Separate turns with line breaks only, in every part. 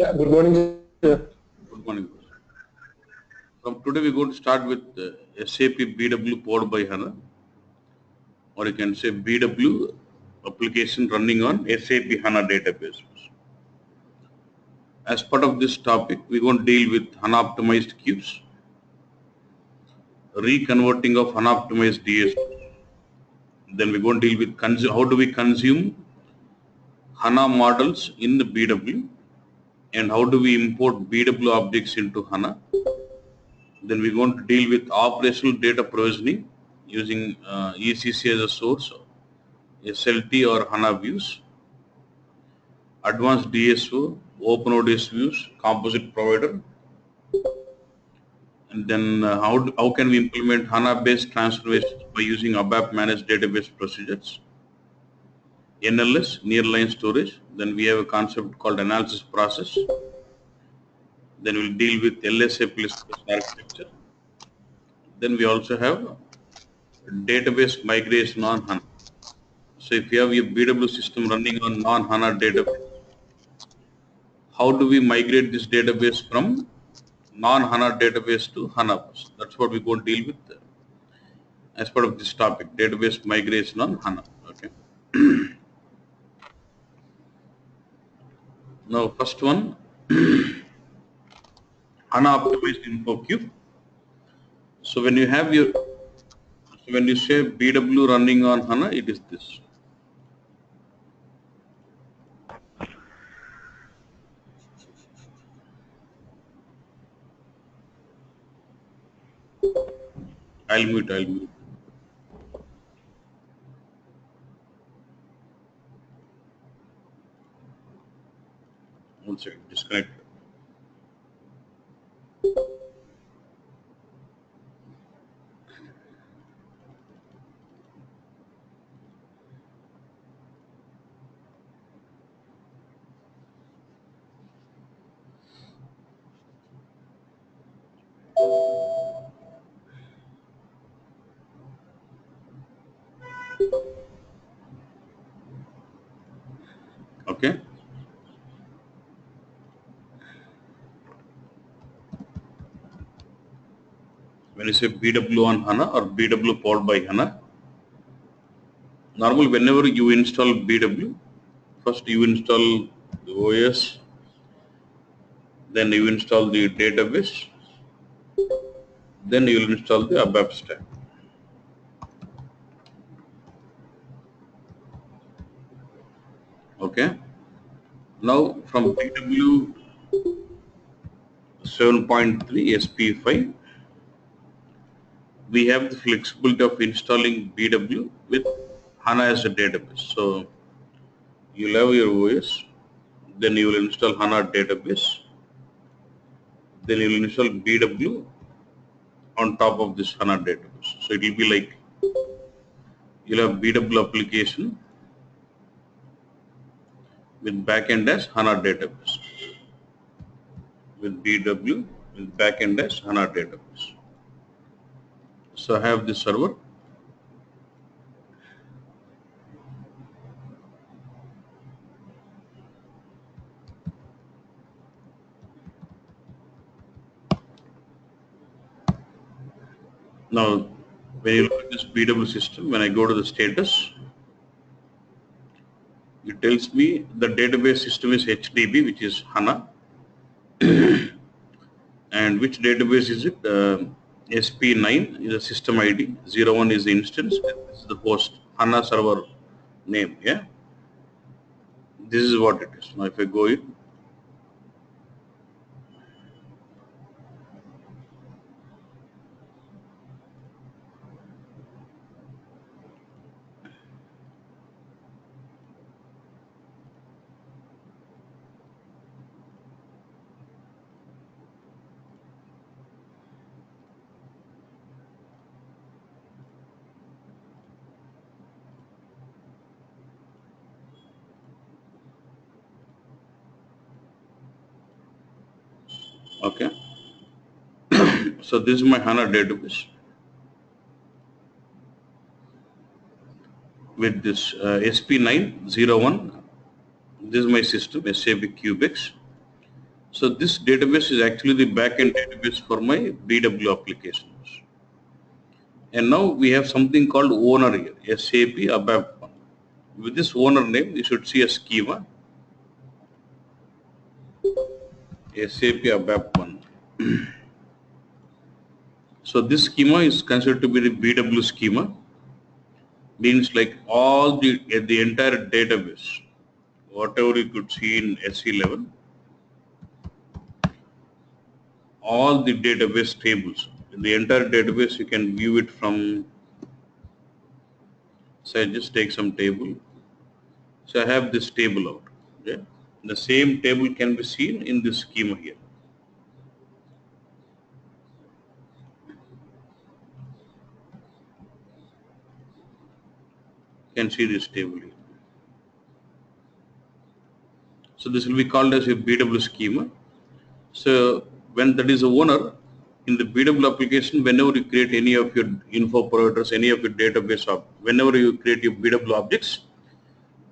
Yeah, good morning, sir.
Good morning. From today, we're going to start with SAP BW powered by HANA, or you can say BW application running on SAP HANA database. As part of this topic, we're going to deal with HANA optimized cubes, reconverting of HANA optimized DS. Then we're going to deal with how do we consume HANA models in the BW, and how do we import BW objects into HANA. Then we're going to deal with operational data provisioning using ECC as a source, SLT or HANA views, advanced DSO, OpenODS views, composite provider, and then how can we implement HANA-based transformations by using ABAP managed database procedures, NLS, nearline storage. Then we have a concept called analysis process. Then we'll deal with LSA plus architecture. Then we also have database migration on HANA. So if you have your BW system running on non-HANA database, how do we migrate this database from non-HANA database to HANA bus? That's what we're going to deal with as part of this topic, database migration on HANA. Okay. Now, first one, HANA optimized info cube. So when you have your, so when you say BW running on HANA, it is this. I'll mute. One second, disconnect. Okay. When you say BW on HANA or BW powered by HANA, normally whenever you install BW, first you install the OS, then you install the database, then you will install the ABAP stack. Okay. Now from BW 7.3 SP5, we have the flexibility of installing BW with HANA as a database. So you'll have your OS, then you will install HANA database, then you will install BW on top of this HANA database. So it will be like you'll have BW application with backend as HANA database. With BW with backend as HANA database. So I have this server. Now, when you look at this BW system, when I go to the status, it tells me the database system is HDB, which is HANA. And which database is it? SP9 is a system ID, 01 is the instance, and this is the host, HANA server name. Yeah, this is what it is. Now, if I go in, okay. So this is my HANA database with this SP901. This is my system, SAP Cubex. So this database is actually the backend database for my BW applications. And now we have something called owner here, SAP ABAP. With this owner name, you should see a schema, SAP ABAP 1. So this schema is considered to be the BW schema, means like all the entire database, whatever you could see in SE11, all the database tables. In the entire database, you can view it from, so I just take some table. So I have this table out. Okay? The same table can be seen in this schema here. You can see this table here. So this will be called as a BW schema. So when that is a owner, in the BW application, whenever you create any of your info providers, any of your database, whenever you create your BW objects,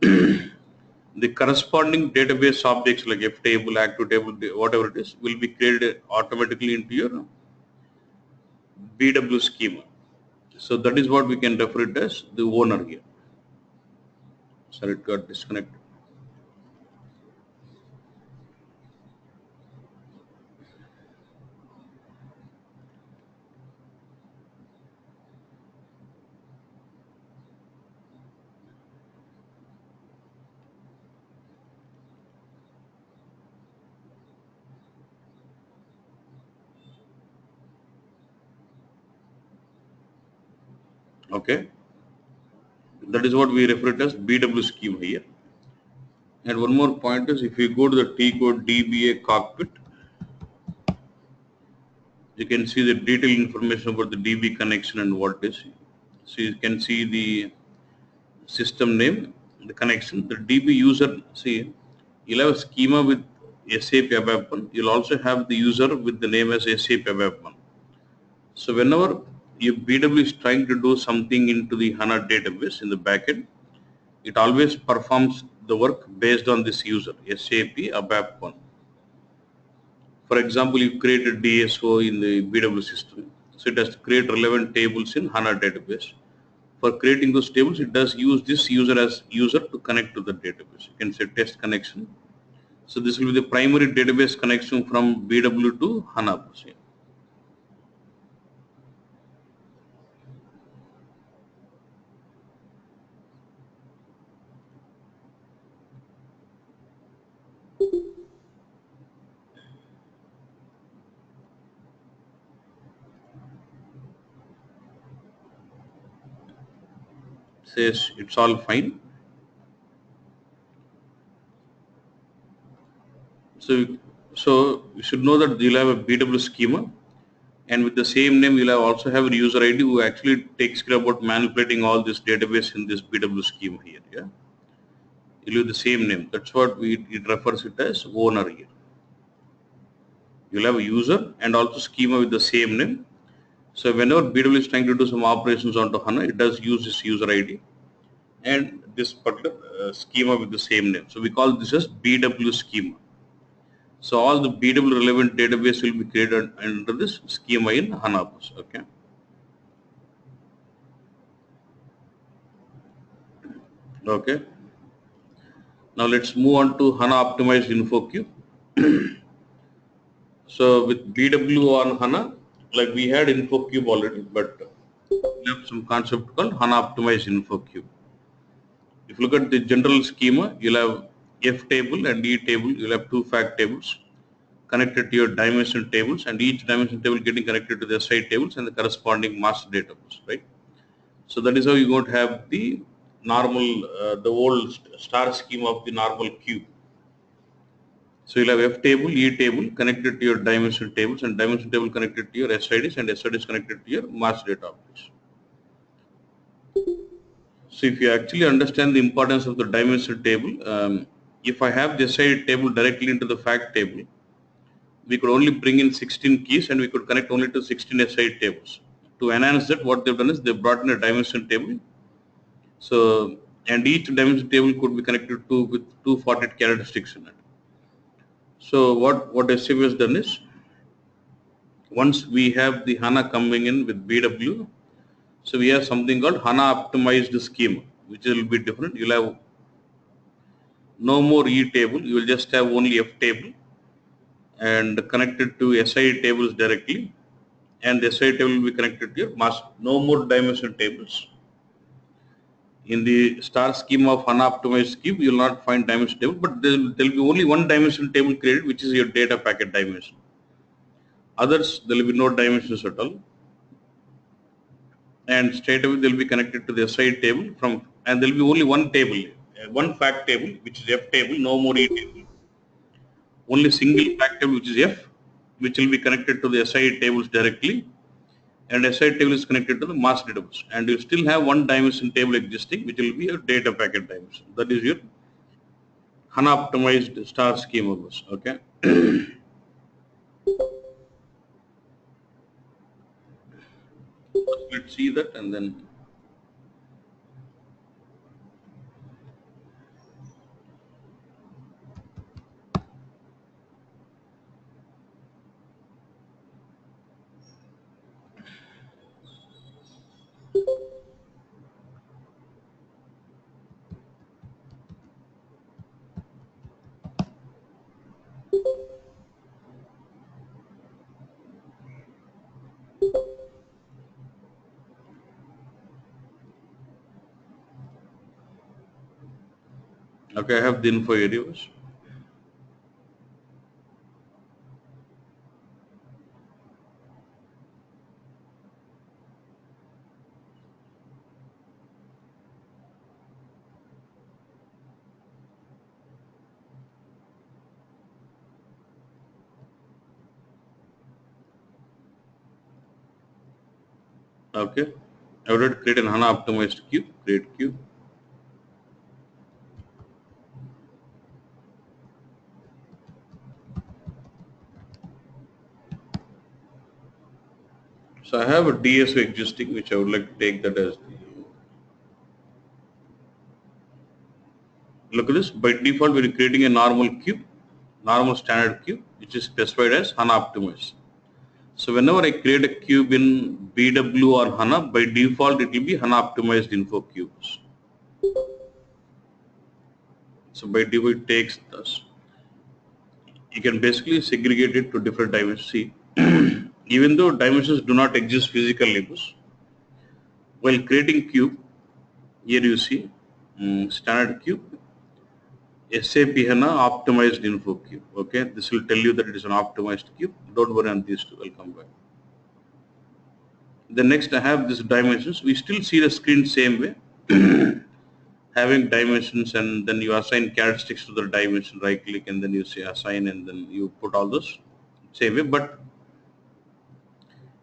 the corresponding database objects like F table, active table, whatever it is, will be created automatically into your BW schema. So that is what we can refer it as the owner here. Sorry, it got disconnected. Okay. That is what we refer it as BW schema here. And one more point is, if you go to the T code DBA cockpit, you can see the detailed information about the DB connection and what is. So you can see the system name, the connection, the DB user. See, you'll have a schema with SAP ABAP 1. You'll also have the user with the name as SAP ABAP 1. So whenever your BW is trying to do something into the HANA database in the backend, it always performs the work based on this user, SAP ABAP 1. For example, you create a DSO in the BW system. So it has to create relevant tables in HANA database. For creating those tables, it does use this user as user to connect to the database. You can say test connection. So this will be the primary database connection from BW to HANA. Says it's all fine. So you should know that you'll have a BW schema, and with the same name you'll also have a user ID who actually takes care about manipulating all this database in this BW schema here. Yeah, you'll have the same name. That's what it refers it as owner here. You'll have a user and also schema with the same name. So whenever BW is trying to do some operations onto HANA, it does use this user ID and this particular schema with the same name. So we call this as BW schema. So all the BW relevant database will be created under this schema in HANA. Okay. Okay. Now let's move on to HANA optimized InfoQ. So with BW on HANA, like we had InfoCube already, but we have some concept called HANA optimized InfoQ. If you look at the general schema, you'll have F table and E table. You'll have two fact tables connected to your dimension tables, and each dimension table getting connected to the SI tables and the corresponding master database, right? So that is how you won't have the normal, the old star schema of the normal cube. So you'll have F table, E table connected to your dimension tables, and dimension table connected to your SIDs, and SIDs connected to your master data objects. So if you actually understand the importance of the dimension table, if I have the SID table directly into the fact table, we could only bring in 16 keys and we could connect only to 16 SID tables. To enhance that, what they've done is they've brought in a dimension table. So, and each dimension table could be connected to with 248 characteristics in it. So what SAP has done is, once we have the HANA coming in with BW, so we have something called HANA optimized schema, which will be different. You'll have no more E table, you will just have only F table and connected to SI tables directly, and the SI table will be connected to your master. No more dimension tables. In the star schema of HANA optimized scheme, you will not find dimension table, but there will be only one dimension table created, which is your data packet dimension. Others, there will be no dimensions at all. And straight away they will be connected to the SI table and there will be only one table, one fact table, which is F table, no more E table. Only single fact table, which is F, which will be connected to the SI tables directly, and SI table is connected to the master database. And you still have one dimension table existing, which will be your data packet dimension. That is your HANA optimized star schema bus. Okay. Let's see that and then. Okay, I have the info areas. Okay. I would create an HANA optimized cube, create cube. So I have a DSO existing, which I would like to take that as the, look at this. By default, we're creating a normal cube, normal standard cube, which is specified as HANA optimized. So whenever I create a cube in BW or HANA, by default it will be HANA optimized info cubes. So by default it takes this. You can basically segregate it to different dimensions. See, even though dimensions do not exist physically, while creating cube, here you see standard cube, SAP HANA optimized info cube. Okay, this will tell you that it is an optimized cube. Don't worry on these two. I'll come back. The next I have this dimensions. We still see the screen same way, having dimensions, and then you assign characteristics to the dimension. Right click and then you say assign, and then you put all those same way. But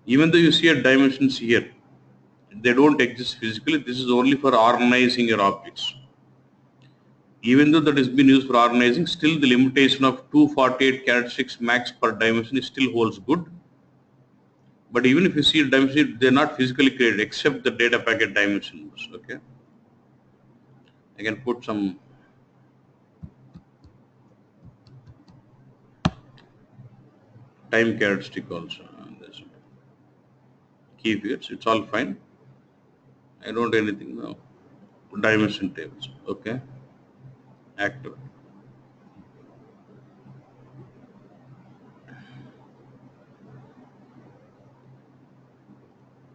even though you see a dimensions here, they don't exist physically. This is only for organizing your objects. Even though that has been used for organizing, still the limitation of 248 characteristics max per dimension still holds good. But even if you see a dimension, they're not physically created except the data packet dimensions. Okay, I can put some time characteristic also. There's key figures. It's all fine. I don't do anything now. Dimension tables. Okay, active.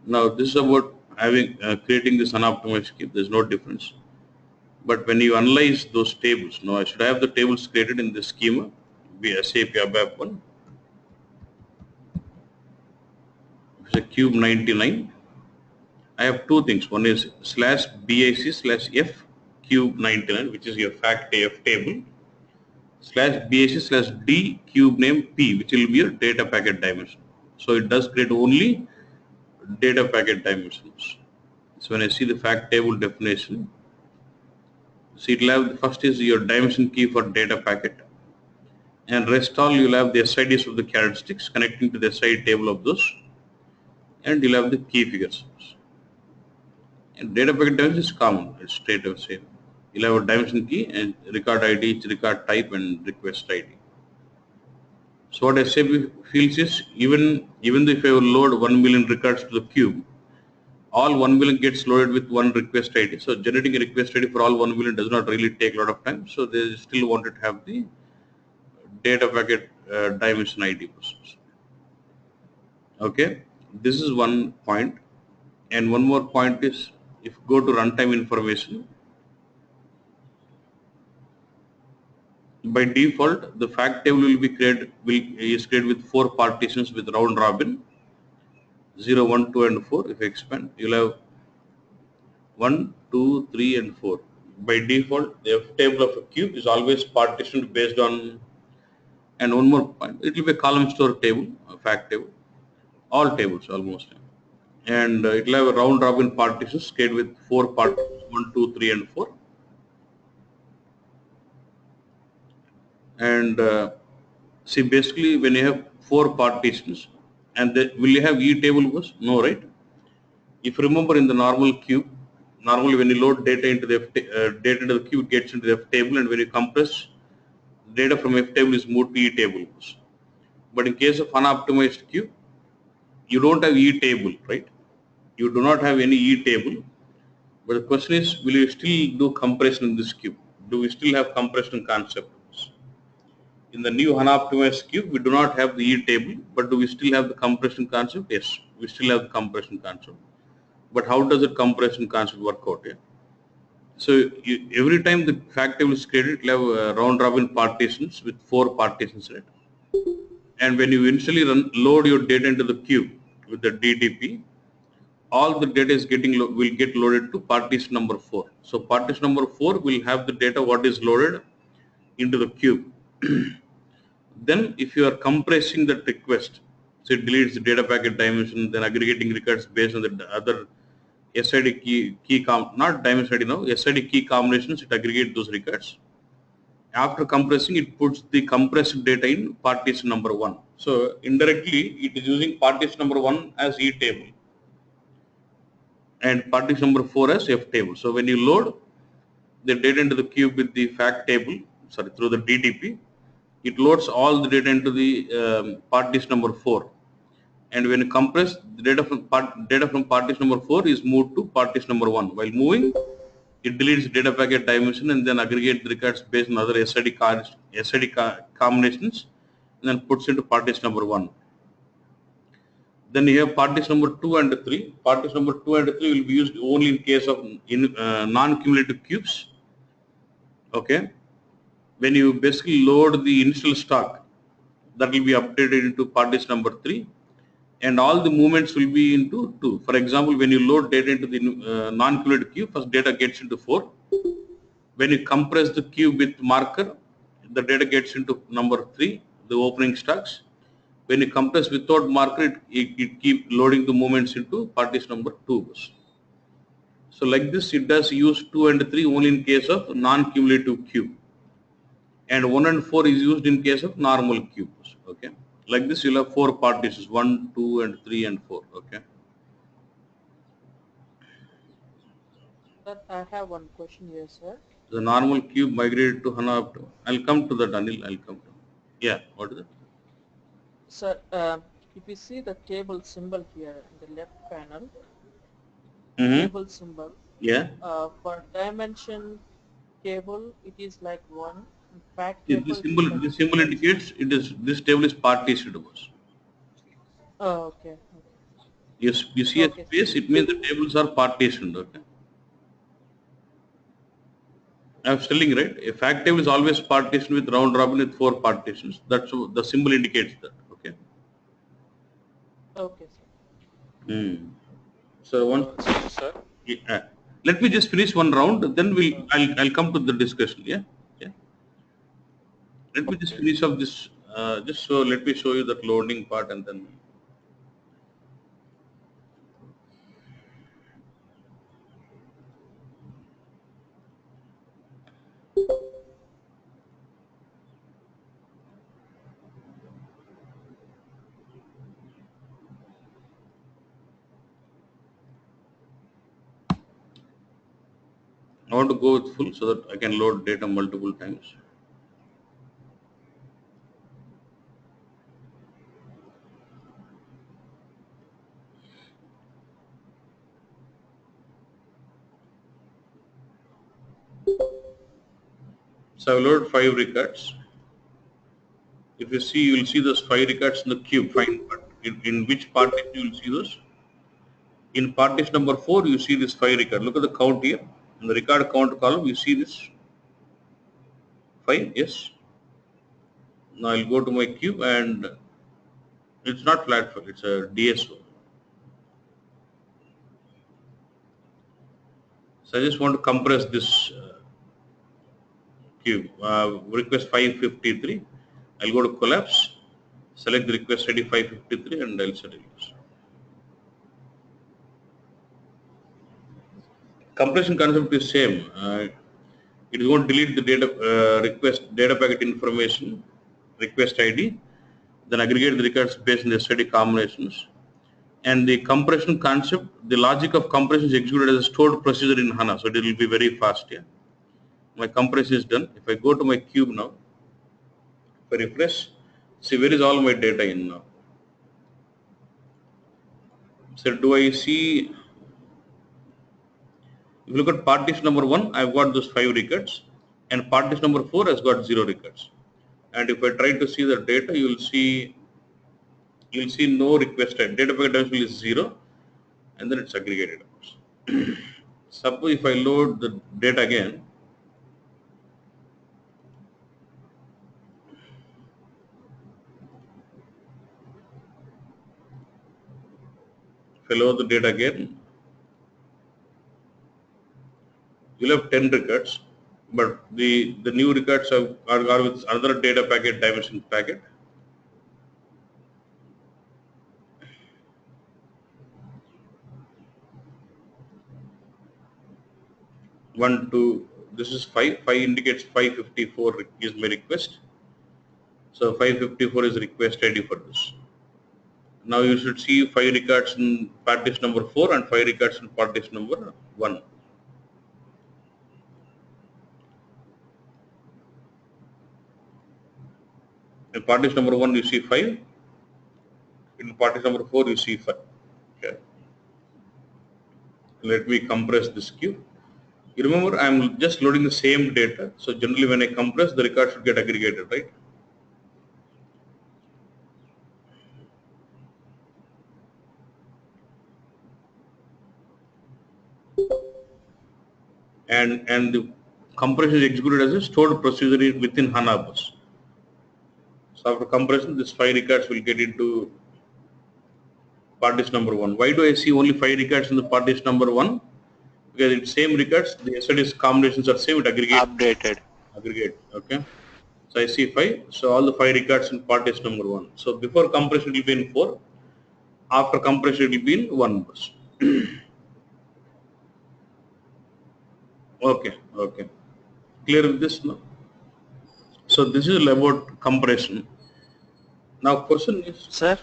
Now this is about having creating this unoptimized cube. There's no difference. But when you analyze those tables, now I should have the tables created in the schema, be SAP ABAP one. It's a cube 99. I have two things. One is /BIC/F cube 99, which is your fact AF table, /BIC/D cube name P, which will be your data packet dimension. So it does create only data packet dimensions. So when I see the fact table definition, so it will have, first is your dimension key for data packet, and rest all you'll have the SIDs of the characteristics connecting to the SI table of those, and you'll have the key figures. And data packet dimension is common, it's straight away same. You'll have a dimension key and record ID, record type, and request ID. So what SAP feels is even though if I will load 1 million records to the cube, all 1 million gets loaded with one request ID. So generating a request ID for all 1 million does not really take a lot of time. So they still wanted to have the data packet dimension ID process. Okay, this is one point. And one more point is, if you go to runtime information, by default, the fact table will be is created with 4 partitions with round robin 0, 1, 2, and 4. If you expand, you'll have 1, 2, 3, and 4. By default, the F table of a cube is always partitioned based on, and one more point, it will be a column store table, a fact table, all tables almost. And it will have a round robin partitions created with 4 partitions, 1, 2, 3, and 4. And see, basically, when you have 4 partitions, and will you have E table was? No, right? If you remember in the normal cube, normally when you load data into the data into the cube, it gets into the F table, and when you compress, data from F table is moved to E table. But in case of unoptimized cube, you don't have E table, right? You do not have any E table. But the question is, will you still do compression in this cube? Do we still have compression concept? In the new HANA optimized cube, we do not have the E table, but do we still have the compression concept? Yes, we still have the compression concept. But how does the compression concept work out? Yeah? So every time the fact table is created, it will have round robin partitions with 4 partitions in it. And when you initially load your data into the cube with the DTP, all the data is will get loaded to partition number 4. So partition number 4 will have the data what is loaded into the cube. Then if you are compressing that request, so it deletes the data packet dimension, then aggregating records based on the other SID not dimension ID now, SID key combinations, it aggregates those records. After compressing, it puts the compressed data in partition number 1. So indirectly, it is using partition number 1 as E table and partition number 4 as F table. So when you load the data into the cube with the fact table, sorry, through the DTP, it loads all the data into the partition number 4. And when you compress, the data from partition number 4 is moved to partition number 1. While moving, it deletes data packet dimension and then aggregate the records based on other SID combinations and then puts into partition number 1. Then you have partition number 2 and 3. Partition number 2 and 3 will be used only in case of non-cumulative cubes. Okay. When you basically load the initial stock, that will be updated into partition number 3, and all the movements will be into 2. For example, when you load data into the non-cumulative cube, first data gets into 4. When you compress the cube with marker, the data gets into number 3, the opening stocks. When you compress without marker, it keeps loading the movements into partition number 2. So like this, it does use 2 and 3 only in case of non-cumulative cube. And 1 and 4 is used in case of normal cubes. Okay, like this you'll have 4 partitions, 1, 2, and 3, and 4. Okay.
Sir, I have one question here, sir.
The normal cube migrated to HANA. I'll come to that, Anil. I'll come to. Yeah. What is it?
Sir, if you see the table symbol here in the left panel, table symbol,
Yeah.
For dimension table, it is like 1. In fact
See,
table, it is like
this symbol
2.
indicates it is this table is partitioned.
Oh, okay.
Yes, you see a
Okay, sir.
space, it means the tables are partitioned. Okay. I'm telling right. A fact table is always partitioned with round robin with 4 partitions. That's the symbol indicates that. Okay.
Okay, sir.
So once,
Sir.
let me just finish one round, then I'll come to the discussion. Yeah. Yeah. Let me just finish up this. Just so let me show you that loading part and then. I want to go with full so that I can load data multiple times. So I've loaded 5 records. If you see, you will see those 5 records in the cube. Fine, but in which partition you will see those? In partition number 4, you see this 5 record. Look at the count here. In the record count column, you see this 5. Yes. Now I'll go to my cube, and it's not flat file. It's a DSO. So I just want to compress this cube. Request 553. I'll go to collapse. Select the request ID 553, and I'll set it. Compression concept is same. It is going to delete the data packet information, request ID, then aggregate the records based on the SID combinations. And the compression concept, the logic of compression is executed as a stored procedure in HANA, so it will be very fast here. My compression is done. If I go to my cube now, if I refresh, see where is all my data in now. So do I see? If you look at partition number 1, I've got those 5 records, and partition number 4 has got 0 records. And if I try to see the data, you will see no request type. Data packet dimension is 0, and then it's aggregated. Suppose if I load the data again, if I load the data again, you'll have 10 records, but the new records are with another data packet dimension packet. One, two, this is 5. 5 indicates 554 is my request. So 554 is request ID for this. Now you should see 5 records in partition number 4 and 5 records in partition number 1. In partition number 1 you see 5. In partition number 4 you see 5. Okay. Let me compress this queue. You remember I'm just loading the same data. So generally when I compress, the record should get aggregated, right? And the compression is executed as a stored procedure within HANA bus. So after compression, this 5 records will get into partition number 1. Why do I see only 5 records in the partition number 1? Because it's same records, the SID's combinations are same, it aggregates.
Updated.
Aggregate, okay. So I see 5, so all the 5 records in partition number 1. So before compression it will be in 4, after compression it will be in 1 bus. Okay. Clear with this now? So this is about compression. Now question is...
Sir?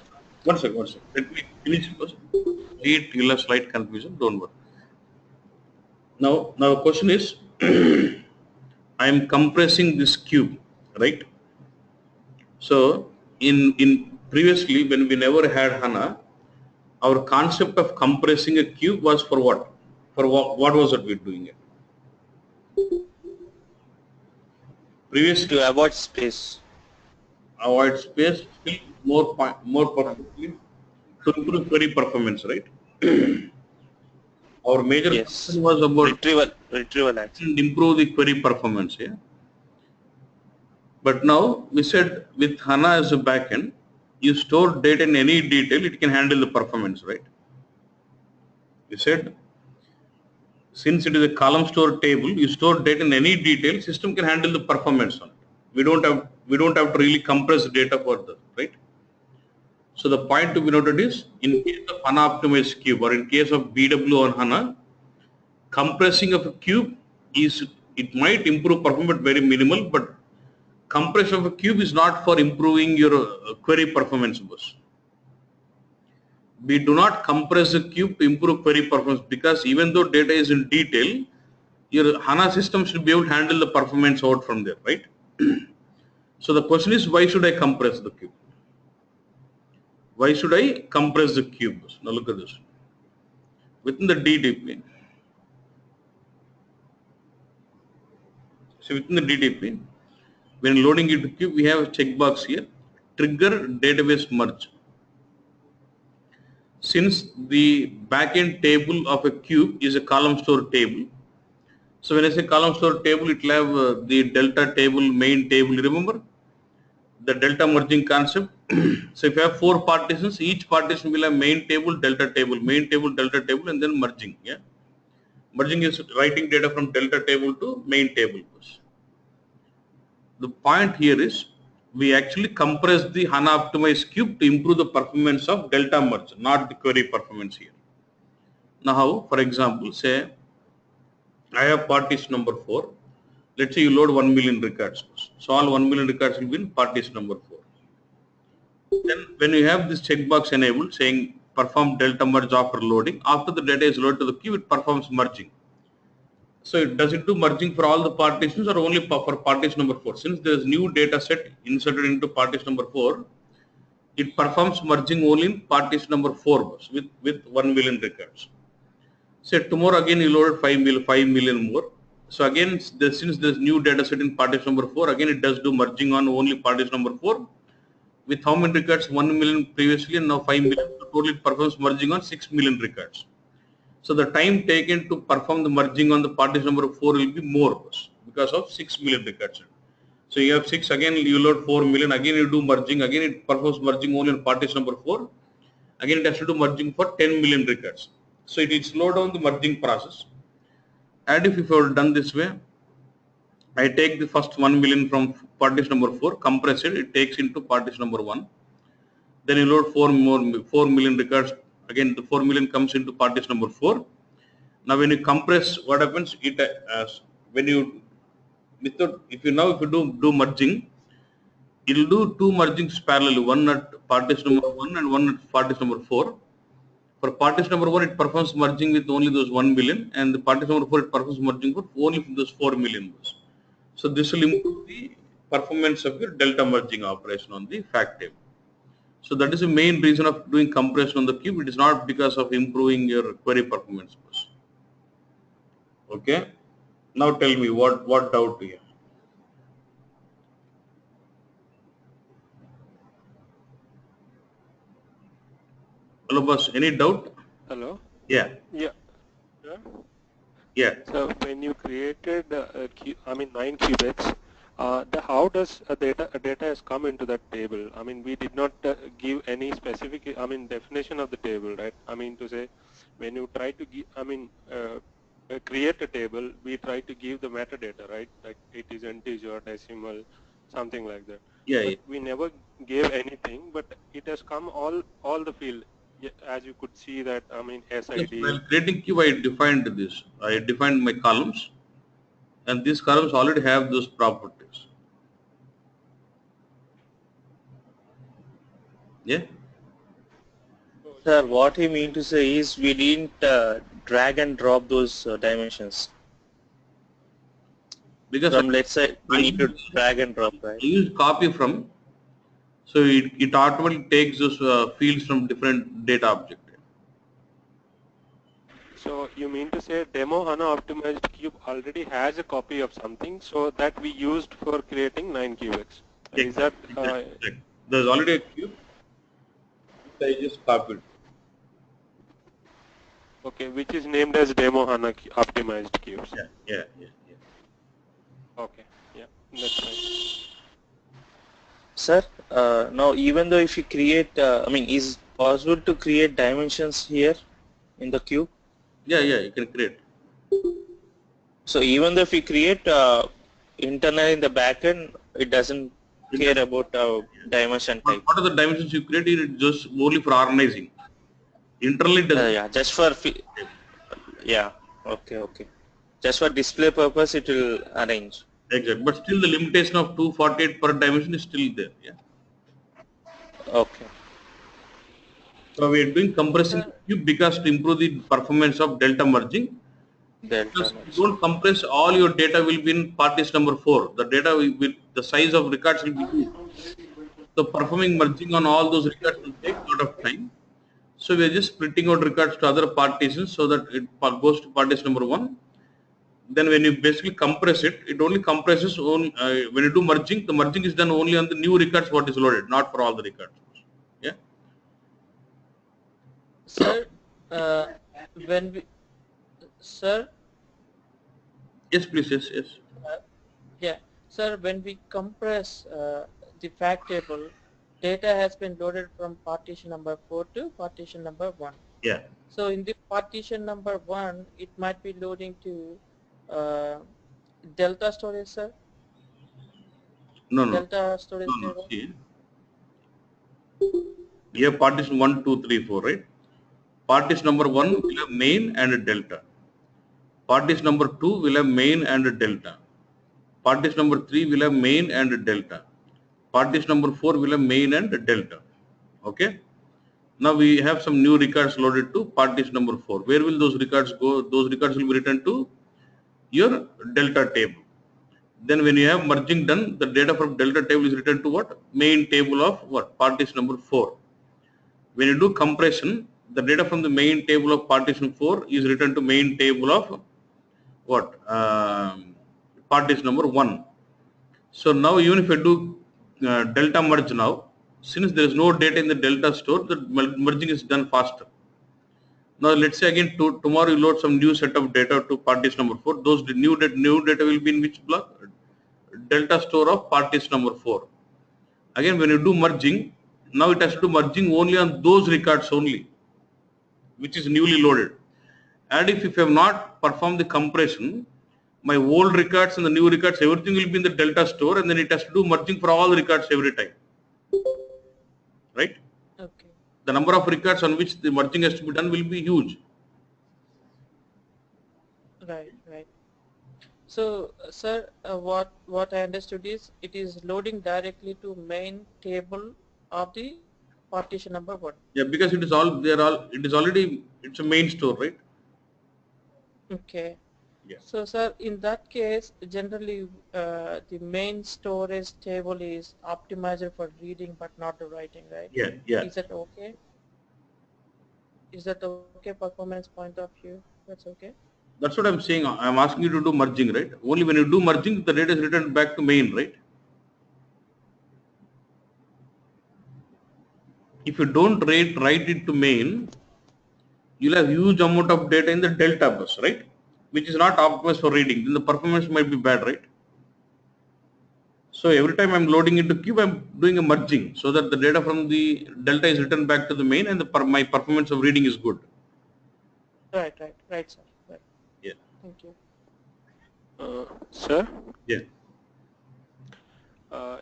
One second. Let me finish first. You'll have slight confusion, don't worry. Now the question is, I am compressing this cube, right? So in previously when we never had HANA, our concept of compressing a cube was for what? For what was it we doing it? Previously,
To avoid space.
avoid space, still more perfectly to improve query performance, right? Our major concern was about
retrieval access.
improve the query performance, yeah. But now we said with HANA as a backend, you store data in any detail, it can handle the performance, right? We said since it is a column store table, you store data in any detail, system can handle the performance on it. We don't have to really compress data further, right? So the point to be noted is, in case of HANA optimized cube or in case of BW on HANA, compressing of a cube it might improve performance very minimal, but compression of a cube is not for improving your query performance bus. We do not compress the cube to improve query performance, because even though data is in detail, your HANA system should be able to handle the performance out from there, right? So the question is, why should I compress the cube? Why should I compress the cube? Now look at this. Within the DDP, So within the DTP, when loading into cube, we have a checkbox here, trigger database merge. Since the backend table of a cube is a column store table, so when I say column store table, it will have the delta table, main table. Remember the delta merging concept? So if you have 4 partitions, each partition will have main table, delta table, main table, delta table, and then merging. Yeah, merging is writing data from delta table to main table. The point here is we actually compress the HANA optimized cube to improve the performance of delta merge, not the query performance here. Now, for example, say I have partition number 4. Let's say you load 1 million records. So all 1 million records will be in partition number 4. Then when you have this checkbox enabled saying perform delta merge after loading, after the data is loaded to the queue, it performs merging. So does it do merging for all the partitions or only for partition number 4? Since there is new data set inserted into partition number 4, it performs merging only in partition number 4 with 1 million records. Say tomorrow again you loaded 5 million more. So again, since there's new data set in partition number 4, again it does do merging on only partition number 4. With how many records? 1 million previously and now 5 million. So totally it performs merging on 6 million records. So the time taken to perform the merging on the partition number 4 will be more because of 6 million records. So you have 6, again you load 4 million, again you do merging, again it performs merging only on partition number 4. Again it has to do merging for 10 million records. So it will slow down the merging process. And if I have done this way, I take the first 1 million from partition number 4, compress it takes into partition number 1. Then you load 4 million records. Again the 4 million comes into partition number 4. Now when you compress, what happens? It when you if you do merging, it will do 2 mergings parallelly, one at partition number 1 and one at partition number 4. For partition number 1, it performs merging with only those 1 million, and the partition number 4, it performs merging for only those 4 million. So this will improve the performance of your delta merging operation on the fact table. So that is the main reason of doing compression on the cube. It is not because of improving your query performance. Okay. Now tell me what doubt do you have? Hello, boss. Any doubt?
Hello?
Yeah.
Yeah. Yeah.
Yeah.
So when you created, 9 qubits, how does data has come into that table? I mean, we did not give any specific, definition of the table, right? I mean, to say, when you try to give, create a table, we try to give the metadata, right? Like it is integer, decimal, something like that.
Yeah.
But we never gave anything, but it has come all the field. Yeah, as you could see that, SID.
While creating cube, I defined this. I defined my columns, and these columns already have those properties. Yeah.
Sir, what he mean to say is we didn't drag and drop those dimensions.
Because
From, let's say, we need to drag and drop, right?
I used copy from, so it automatically takes those fields from different data object.
So you mean to say demo HANA optimized cube already has a copy of something, so that we used for creating 9 qubits. Is that?
Exactly. There's already a cube which I just copied.
Okay, which is named as demo HANA optimized cubes.
Yeah.
Okay, yeah, that's fine.
Sir, now even though if you create, is it possible to create dimensions here in the cube?
Yeah, you can create.
So even though if you create internally in the backend, it doesn't care about dimension type.
What are the dimensions you create? It just only for organizing. Internally, it doesn't.
Yeah, just for okay. Just for display purpose, it will arrange.
Exactly, but still the limitation of 248 per dimension is still there. Yeah.
Okay.
So we are doing compressing cube because to improve the performance of delta merging. Because you don't compress, all your data will be in partition number 4. The data the size of records will be huge. So performing merging on all those records will take a lot of time. So we are just splitting out records to other partitions so that it goes to partition number 1. then when you basically compress it, it only compresses on, when you do merging, the merging is done only on the new records what is loaded, not for all the records. Yeah.
Sir, when we, sir,
Yes, please. Yes, yes.
yeah, sir, when we compress the fact table, data has been loaded from partition number 4 to partition number 1.
Yeah.
So in the partition number 1, it might be loading to uh, delta storage, sir.
No, no,
Delta storage
no, no.
table.
See, you have partition 1, 2, 3, 4, right? Partition number 1 will have main and a delta. Partition number 2 will have main and a delta. Partition number 3 will have main and a delta. Partition number 4 will have main and a delta. Okay. Now we have some new records loaded to partition number 4. Where will those records go? Those records will be written to your delta table. Then when you have merging done, the data from delta table is written to what? Main table of what? Partition number 4. When you do compression, the data from the main table of partition 4 is written to main table of what? Partition number 1. So now even if I do delta merge now, since there is no data in the delta store, the merging is done faster. Now let's say again tomorrow you load some new set of data to partition number 4. Those new data will be in which block? Delta store of partition number 4. Again when you do merging, now it has to do merging only on those records only, which is newly loaded. And if you have not performed the compression, my old records and the new records, everything will be in the delta store, and then it has to do merging for all the records every time. Right?
Okay.
The number of records on which the merging has to be done will be huge.
Right, right. So, sir, what I understood is it is loading directly to main table of the partition number 1.
Yeah, because it is already, it's a main store, right?
Okay.
Yeah.
So, sir, in that case, generally the main storage table is optimized for reading but not the writing, right?
Yeah, yeah.
Is that okay? Is that okay performance point of view? That's okay?
That's what I'm saying. I'm asking you to do merging, right? Only when you do merging, the data is returned back to main, right? If you don't write it to main, you'll have huge amount of data in the delta bus, right? Which is not optimized for reading. Then the performance might be bad, right? So every time I'm loading into cube, I'm doing a merging so that the data from the delta is returned back to the main, and my performance of reading is good.
Right, sir. Right.
Yeah.
Thank you.
Sir?
Yeah.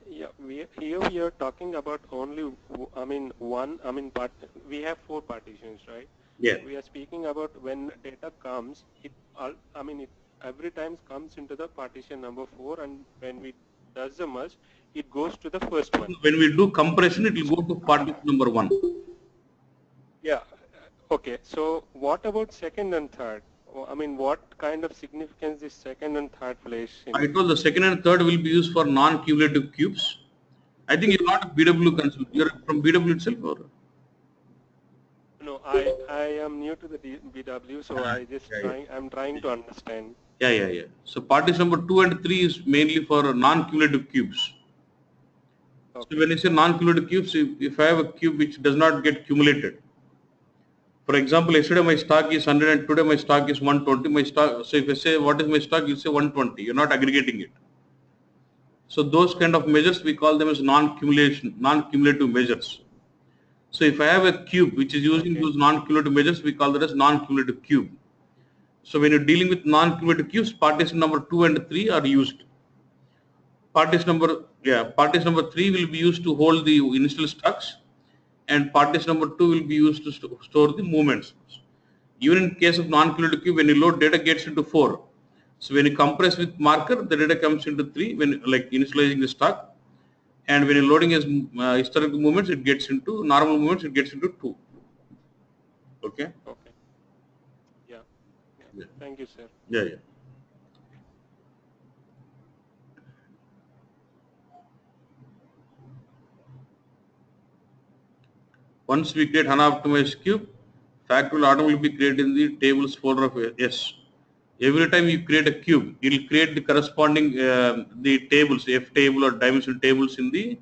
Yeah, here we are talking about only, we have 4 partitions, right?
Yeah.
We are speaking about when data comes, it every time comes into the partition number 4, and when we does the merge, it goes to the first one.
When we do compression, it will go to partition number 1.
Yeah. Okay. So what about second and third? What kind of significance is second and third place in?
I told the second and third will be used for non-cumulative cubes. I think you're not a BW consultant. You're from BW itself, or?
No, I am new to the BW, so I'm trying to understand.
Yeah. So partition number 2 and 3 is mainly for non-cumulative cubes. Okay. So when you say non-cumulative cubes, if I have a cube which does not get cumulated, for example, yesterday my stock is 100 and today my stock is 120. My stock. So if I say what is my stock, you say 120. You're not aggregating it. So those kind of measures we call them as non-cumulative measures. So if I have a cube which is using those non-cumulative measures, we call that as non-cumulative cube. So when you're dealing with non-cumulative cubes, partition number 2 and 3 are used. Partition number 3 will be used to hold the initial stocks, and partition number 2 will be used to store the movements. Even in case of non-cumulative cube, when you load, data gets into 4. So when you compress with marker, the data comes into 3 when like initializing the stock, and when you're loading as historical movements, it gets into normal movements, it gets into 2. Okay.
Okay. Yeah. Thank you, sir.
Yeah. Once we create HANA optimized cube, fact will automatically be created in the tables folder of S. Every time you create a cube, it will create the corresponding the tables, F table or dimension tables in the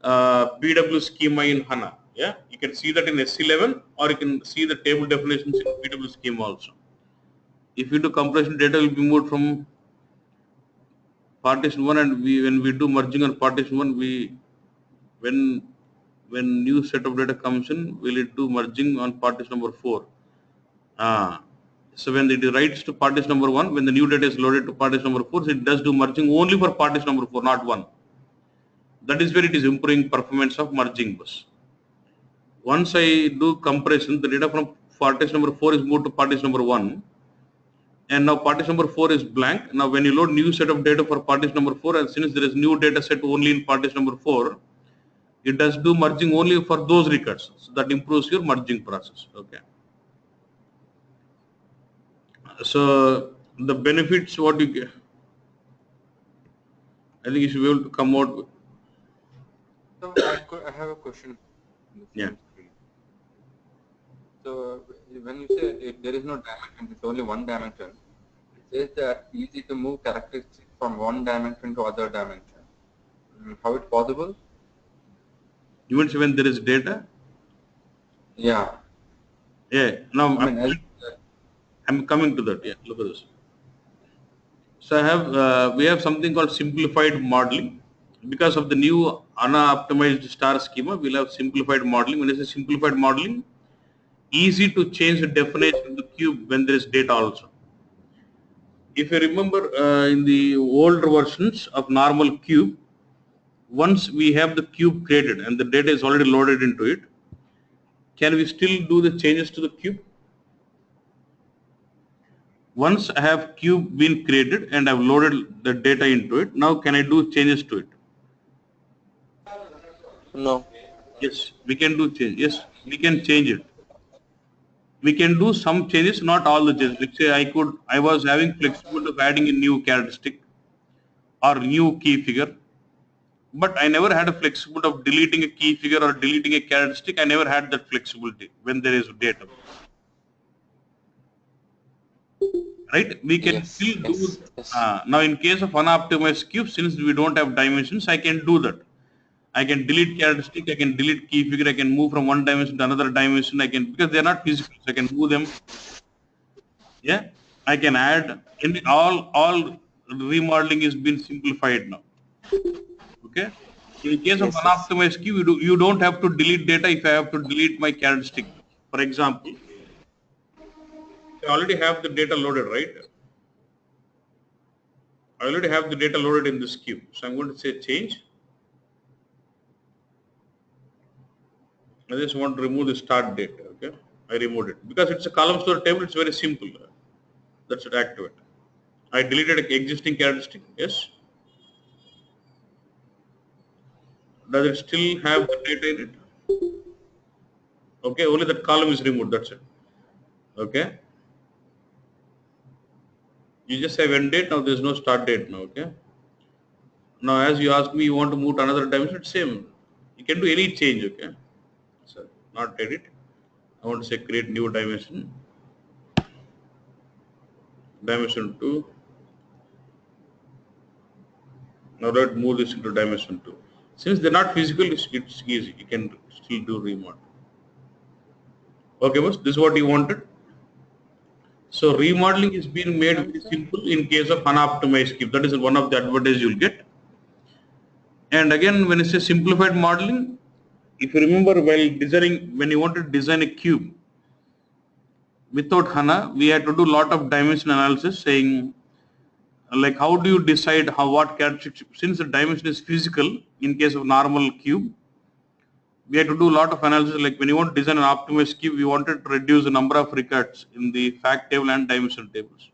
BW schema in HANA. Yeah, you can see that in SC11, or you can see the table definitions in BW schema also. If you do compression, data will be moved from partition 1, and when we do merging on partition 1, when when new set of data comes in, will it do merging on partition number 4. Ah, so when it writes to partition number 1, when the new data is loaded to partition number 4, so it does do merging only for partition number 4, not 1. That is where it is improving performance of merging bus. Once I do compression, the data from partition number 4 is moved to partition number 1, and now partition number 4 is blank. Now when you load new set of data for partition number 4, and since there is new data set only in partition number 4, it does do merging only for those records. So that improves your merging process. Okay. So the benefits what you get, I think you should be able to come out with.
So I have a question in the
Yeah.
same screen. So when you say there is no dimension, it's only one dimension, it says that easy to move characteristics from one dimension to other dimension. How it's possible?
Even when there is data.
Yeah.
Yeah. Now
I mean,
I'm coming to that. Yeah. Look at this. So I have we have something called simplified modeling. Because of the new HANA optimized star schema, we'll have simplified modeling. When I say simplified modeling, easy to change the definition of the cube when there is data also. If you remember in the older versions of normal cube, once we have the cube created and the data is already loaded into it, can we still do the changes to the cube? Once I have cube been created and I've loaded the data into it, now can I do changes to it?
No.
Yes, we can do change. Yes, we can change it. We can do some changes, not all the changes. Let's say I was having flexibility of adding a new characteristic or new key figure, but I never had a flexibility of deleting a key figure or deleting a characteristic. I never had that flexibility when there is data. Right? We can
Yes.
still do.
Yes. Yes.
Now, in case of unoptimized cube, since we don't have dimensions, I can do that. I can delete characteristic, I can delete key figure, I can move from one dimension to another dimension. I can, because they are not physical, so I can move them. Yeah, I can add. In all remodeling is been simplified now. Okay. In case of
Yes. Yes.
unoptimized cube, you don't have to delete data if I have to delete my characteristic. For example, I already have the data loaded, right? I already have the data loaded in this cube. So I'm going to say change. I just want to remove the start date. Okay. I removed it. Because it's a column store table, it's very simple. That's it, activate. I deleted an existing characteristic. Yes. Does it still have the data in it? Okay, only that column is removed. That's it. Okay. You just have end date. Now there's no start date now. Okay. Now, as you ask me, you want to move to another dimension, it's same. You can do any change. Okay. So, not edit. I want to say create new dimension. Dimension 2. Now let's move this into dimension 2. Since they're not physical, it's easy. You can still do remodel. Okay, boss, this is what you wanted. So remodeling is being made very simple in case of unoptimized cube. That is one of the advantages you'll get. And again, when it's a simplified modeling, if you remember while designing, when you want to design a cube, without HANA, we had to do a lot of dimension analysis saying, like how do you decide what characteristics, since the dimension is physical in case of normal cube, we had to do a lot of analysis. Like when you want to design an optimized cube, we wanted to reduce the number of records in the fact table and dimension tables.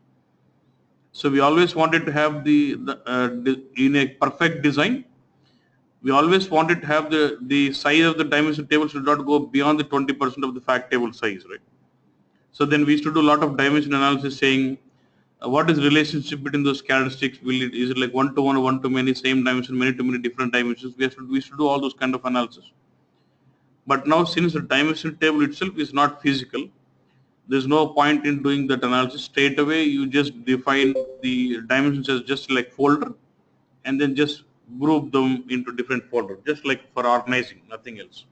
So we always wanted to have in a perfect design, we always wanted to have the size of the dimension table should not go beyond the 20% of the fact table size, right? So then we used to do a lot of dimension analysis saying, what is the relationship between those characteristics? Is it like one to one or one to many, same dimension, many to many different dimensions? We used to do all those kind of analysis. But now, since the dimension table itself is not physical, There's no point in doing that analysis. Straight away, you just define the dimensions as just like folder and then just group them into different folders, just like for organizing, nothing else.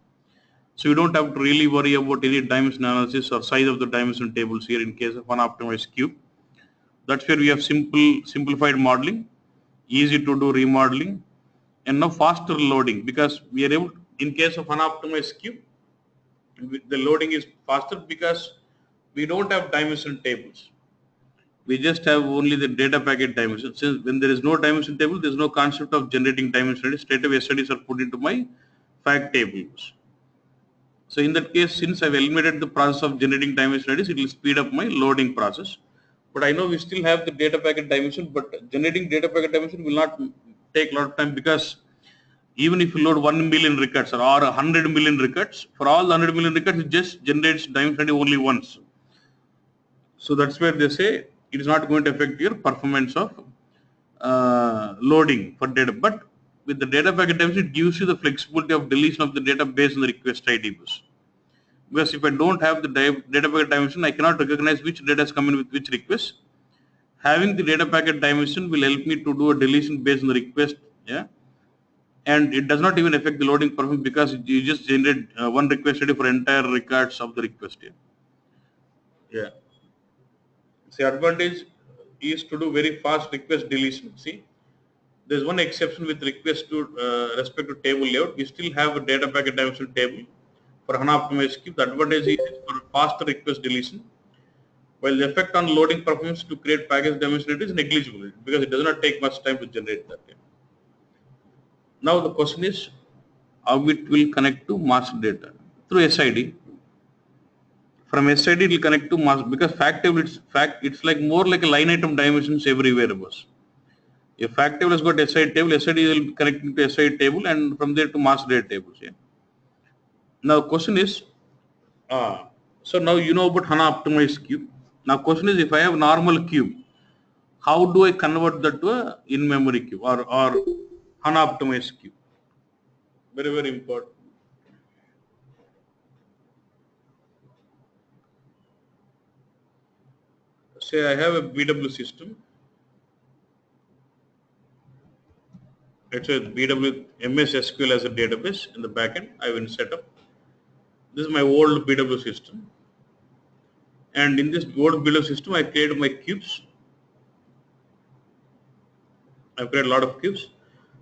So you don't have to really worry about any dimension analysis or size of the dimension tables here in case of unoptimized cube. That's where we have simplified modeling, easy to do remodeling, and now faster loading because we are able, in case of unoptimized cube, the loading is faster because we don't have dimension tables. We just have only the data packet dimension. Since when there is no dimension table, there is no concept of generating dimension. Straight away studies are put into my fact tables. So in that case, since I've eliminated the process of generating dimension IDs, it will speed up my loading process. But I know we still have the data packet dimension, but generating data packet dimension will not take a lot of time because even if you load 1 million records or 100 million records, for all the 100 million records, it just generates dimension ID only once. So that's where they say it is not going to affect your performance of loading for data. But with the data packet dimension, it gives you the flexibility of deletion of the data based on the request ID bus. Because if I don't have the data packet dimension, I cannot recognize which data is coming with which request. Having the data packet dimension will help me to do a deletion based on the request, yeah, and it does not even affect the loading performance because you just generate one request ID for entire records of the request. Yeah. Yeah. See, advantage is to do very fast request deletion. See, there's one exception with request to respect to table layout. We still have a data packet dimension table for HANA optimized cube. The advantage is for faster request deletion, while the effect on loading performance to create package dimension is negligible because it does not take much time to generate that. Now the question is how it will connect to master data through SID. From SID it will connect to master because fact table it's like more like a line item dimensions everywhere. Boss. If fact table has got SID table, SID will be connecting to SID table and from there to master data tables. Yeah. Now question is, so now you know about HANA optimized cube. Now question is if I have normal cube, how do I convert that to a in-memory cube or HANA optimized cube? Very, very important. Say I have a BW system. It's a BW MS SQL as a database in the backend. I will set up. This is my old BW system. And in this old BW system, I created my cubes. I've created a lot of cubes.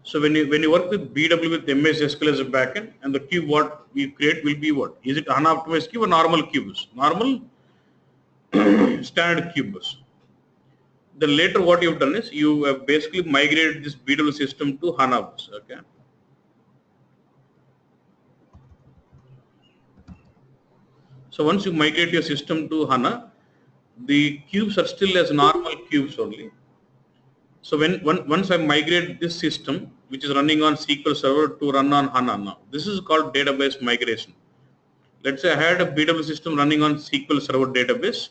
So when you work with BW with MS SQL as a backend, and the cube what we create will be what? Is it HANA optimized cube or normal cubes? Normal standard cubes. Then later what you've done is you have basically migrated this BW system to HANA bus. Okay. So once you migrate your system to HANA, the cubes are still as normal cubes only. So once I migrate this system, which is running on SQL Server to run on HANA now, this is called database migration. Let's say I had a BW system running on SQL Server database.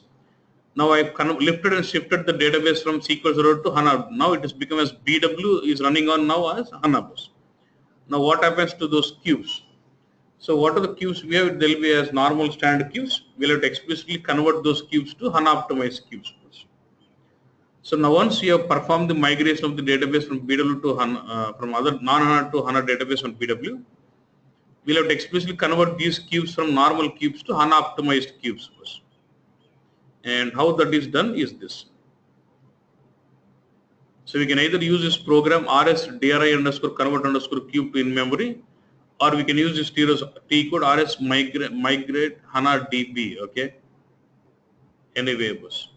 Now I've kind of lifted and shifted the database from SQL Server to HANA. Now it has become as BW is running on now as HANA bus. Now what happens to those cubes? So what are the cubes we have? They'll be as normal standard cubes. We'll have to explicitly convert those cubes to HANA optimized cubes. So now once you have performed the migration of the database from BW to HANA, from other non-HANA to HANA database on BW, we'll have to explicitly convert these cubes from normal cubes to HANA optimized cubes first. And how that is done is this. So we can either use this program rs dri underscore convert underscore cube to in memory, or we can use this T code rs migrate HANA DB. Okay. Anyway, boss.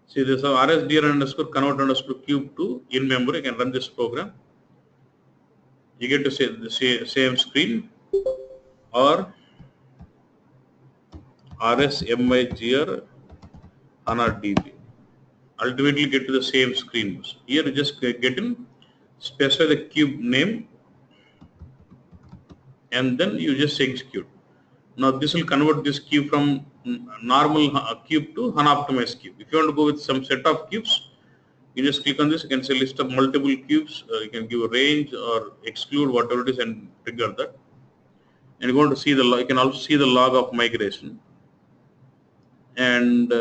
See this rsdr underscore convert underscore cube to in memory. I can run this program. You get to say the same screen, or rsmigr HANA DB. Ultimately get to the same screen. Here you just get in specify the cube name, and then you just execute. Now this will convert this cube from normal cube to HANA optimized cube. If you want to go with some set of cubes, you just click on this. You can say list of multiple cubes. You can give a range or exclude whatever it is and trigger that. And you're going to see the log. You can also see the log of migration. And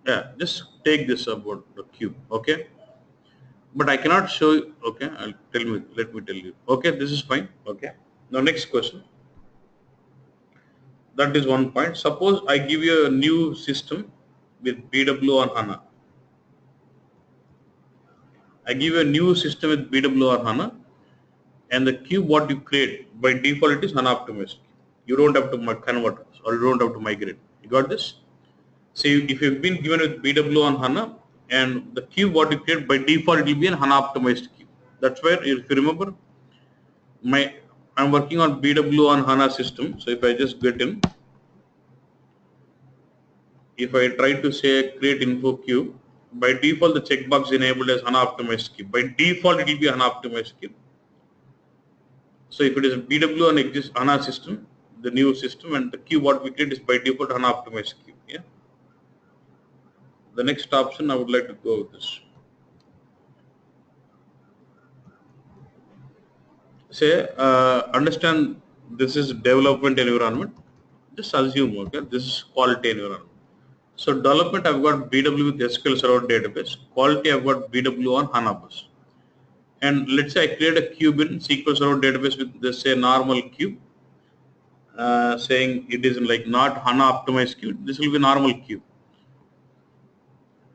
yeah, just take this about the cube. Okay. But I cannot show you. Okay, let me tell you. Okay, this is fine. Okay. Now next question. That is one point. Suppose I give you a new system with BW on HANA. I give you a new system with BW on HANA, and the cube what you create by default it is HANA optimized. You don't have to convert or you don't have to migrate. You got this? See, if you've been given with BW on HANA, and the cube what you create by default it will be an HANA optimized cube. That's where, if you remember, I'm working on BW on HANA system. So if I just get in, if I try to say create info cube, by default the checkbox enabled as HANA optimized cube. By default it will be HANA optimized cube. So if it is a BW on exist HANA system, the new system, and the cube what we create is by default HANA optimized cube. Yeah. The next option I would like to go with this. Say understand this is development environment. Just assume, okay, this is quality environment. So development I've got BW with SQL Server database. Quality I've got BW on HANA bus. And let's say I create a cube in SQL Server database with this say normal cube, saying it is like not HANA optimized cube. This will be normal cube.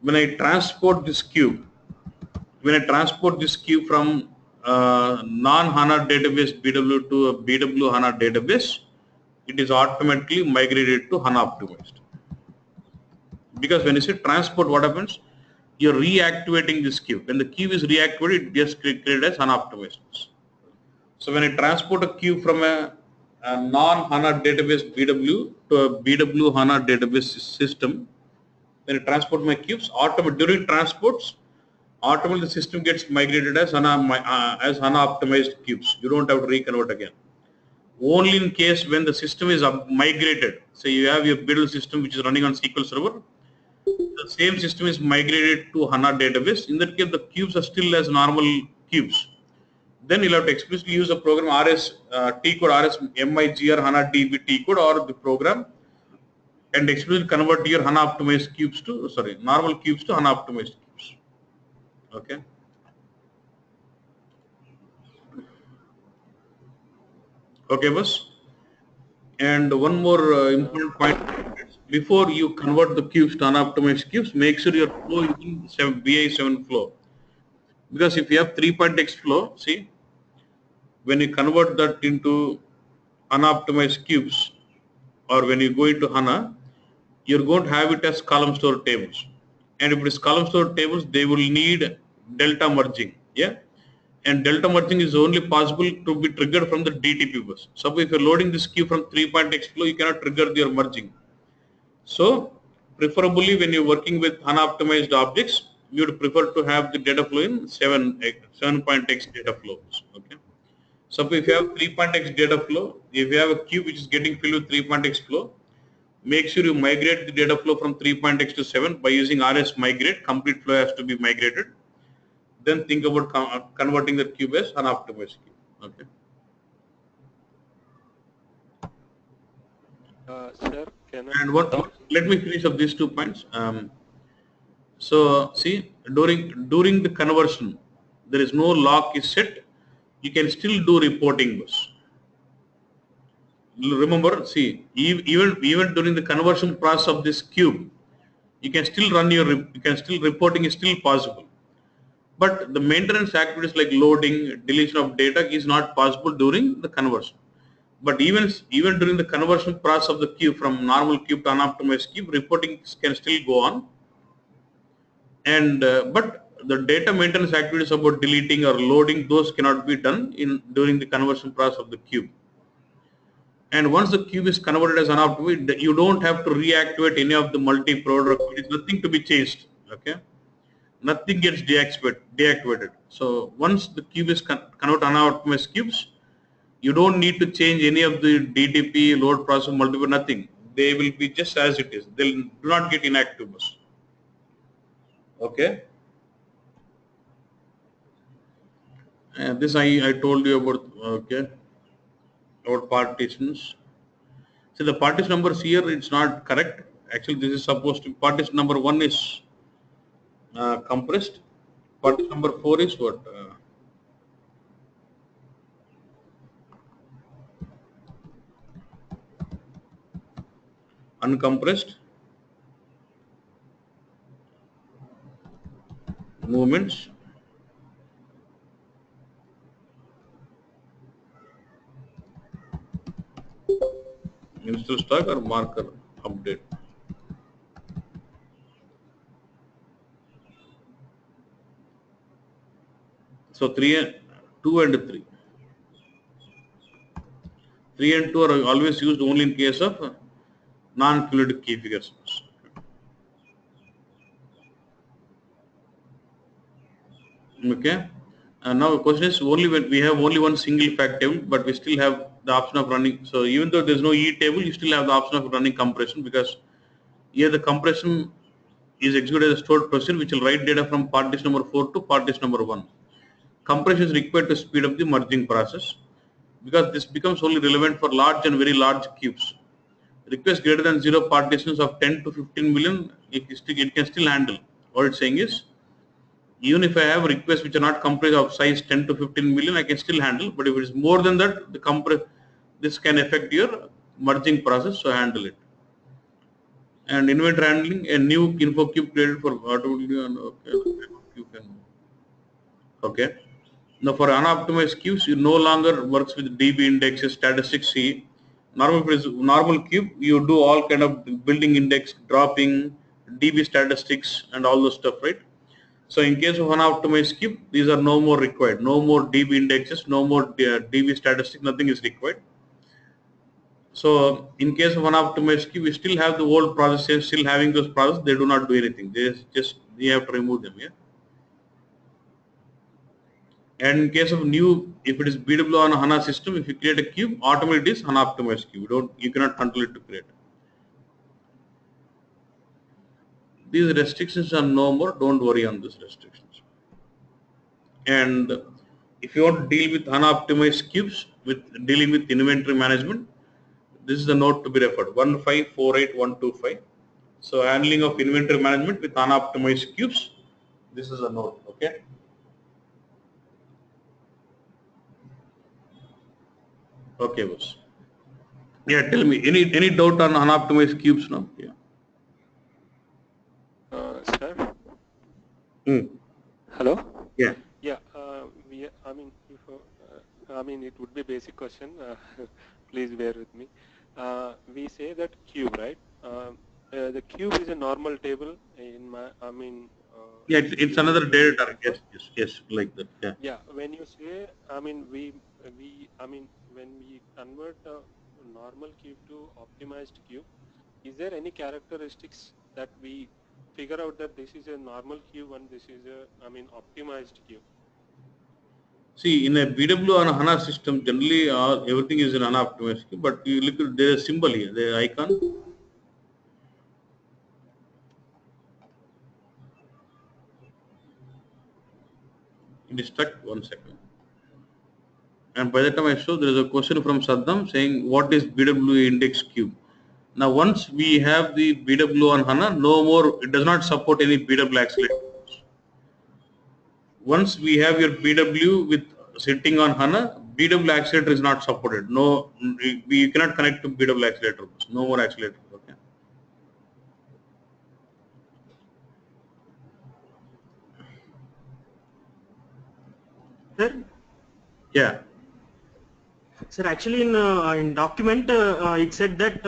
When I transport this cube from non-HANA database BW to a BW HANA database, it is automatically migrated to HANA optimized. Because when you say transport, what happens? You're reactivating this cube. When the cube is reactivated, it gets created as HANA optimized. So when I transport a cube from a non-HANA database BW to a BW HANA database system, when I transport my cubes, during transports, automatically the system gets migrated as HANA optimized cubes. You don't have to reconvert again. Only in case when the system is migrated, say you have your build system which is running on SQL Server, the same system is migrated to HANA database. In that case, the cubes are still as normal cubes. Then you'll have to explicitly use the program RS T code, RS MIGR HANA DB T code or the program, and explicitly convert your HANA optimized cubes to, normal cubes to HANA optimized cubes. Okay. Okay, boss. And one more important point: before you convert the cubes to unoptimized cubes, make sure your flow is in BI7 flow. Because if you have 3.x flow, see, when you convert that into unoptimized cubes, or when you go into HANA, you're going to have it as column store tables. And if it is column store tables, they will need delta merging. Yeah. And delta merging is only possible to be triggered from the DTP bus. Suppose if you're loading this cube from 3.x flow, you cannot trigger your merging. So preferably when you're working with HANA optimized objects, you would prefer to have the data flow in 7.x data flows. Okay. So if you have 3.x data flow, if you have a cube which is getting filled with 3.x flow, make sure you migrate the data flow from 3.x to 7 by using RS migrate. Complete flow has to be migrated. Then think about converting the cube as an optimized cube. Okay.
Sir, can I?
And let me finish up these 2 points. So see, during the conversion, there is no lock is set. You can still do reporting bus. Remember, see, even during the conversion process of this cube, you can still run reporting is still possible. But the maintenance activities like loading, deletion of data is not possible during the conversion. But even during the conversion process of the cube from normal cube to unoptimized cube, reporting can still go on. And but the data maintenance activities about deleting or loading, those cannot be done during the conversion process of the cube. And once the cube is converted as unoptimized, you don't have to reactivate any of the multi-product. It is nothing to be changed. Okay. nothing gets deactivated. So once the cube is converted unoptimized cubes, you don't need to change any of the DTP, load process, multiple, nothing. They will be just as it is. They'll do not get inactive bus. Okay. And this I told you about, okay, about partitions. So the partition numbers here, it's not correct. Actually, this is supposed to, partition number 1 is compressed. Partition number 4 is what? Uncompressed movements. Install stack or marker update. So 2 and 3. 3 and 2 are always used only in case of non-cumulative key figures. Okay. And now the question is only when we have only one single fact table, but we still have the option of running. So even though there's no E table, you still have the option of running compression, because here the compression is executed as a stored procedure which will write data from partition number 4 to partition number 1. Compression is required to speed up the merging process, because this becomes only relevant for large and very large cubes. Requests greater than 0 partitions of 10 to 15 million, it can still handle. What it's saying is, even if I have requests which are not comprised of size 10 to 15 million, I can still handle. But if it is more than that, this can affect your merging process, so handle it. And inventory handling, a new info cube created for okay. Now for unoptimized cubes, you no longer works with DB indexes, statistics. See, normal cube, you do all kind of building index, dropping, DB statistics, and all those stuff, right? So in case of unoptimized cube, these are no more required. No more DB indexes, no more DB statistics, nothing is required. So in case of unoptimized cube, we still have the old processes, still having those processes, they do not do anything. You have to remove them, yeah. And in case of new, if it is BW on a HANA system, if you create a cube, automatically it is unoptimized cube. You cannot control it to create. These restrictions are no more. Don't worry on these restrictions. And if you want to deal with unoptimized cubes, with dealing with inventory management, this is the note to be referred, 1548125. So handling of inventory management with unoptimized cubes, this is a note, okay? Okay, boss. Yeah, tell me, any doubt on unoptimized cubes now? Yeah.
Sir?
Hmm.
Hello?
Yeah.
Yeah, I mean, it would be a basic question. Please bear with me. We say that cube, right? The cube is a normal table in my,
Yeah, it's another data target. Yes, like that. Yeah.
Yeah, when you say, when we convert a normal cube to optimized cube, is there any characteristics that we figure out that this is a normal cube and this is a, optimized cube?
See, in a BW or a HANA system, generally everything is in unoptimized cube, but you look at the symbol here, the icon. Distract 1 second. And by the time I show, there is a question from Saddam saying, what is BW index cube? Now, once we have the BW on HANA, no more, it does not support any BW accelerator. Once we have your BW with sitting on HANA, BW accelerator is not supported. No, we cannot connect to BW accelerator. No more accelerator. Okay.
Sir,
Yeah.
sir, actually in document it said that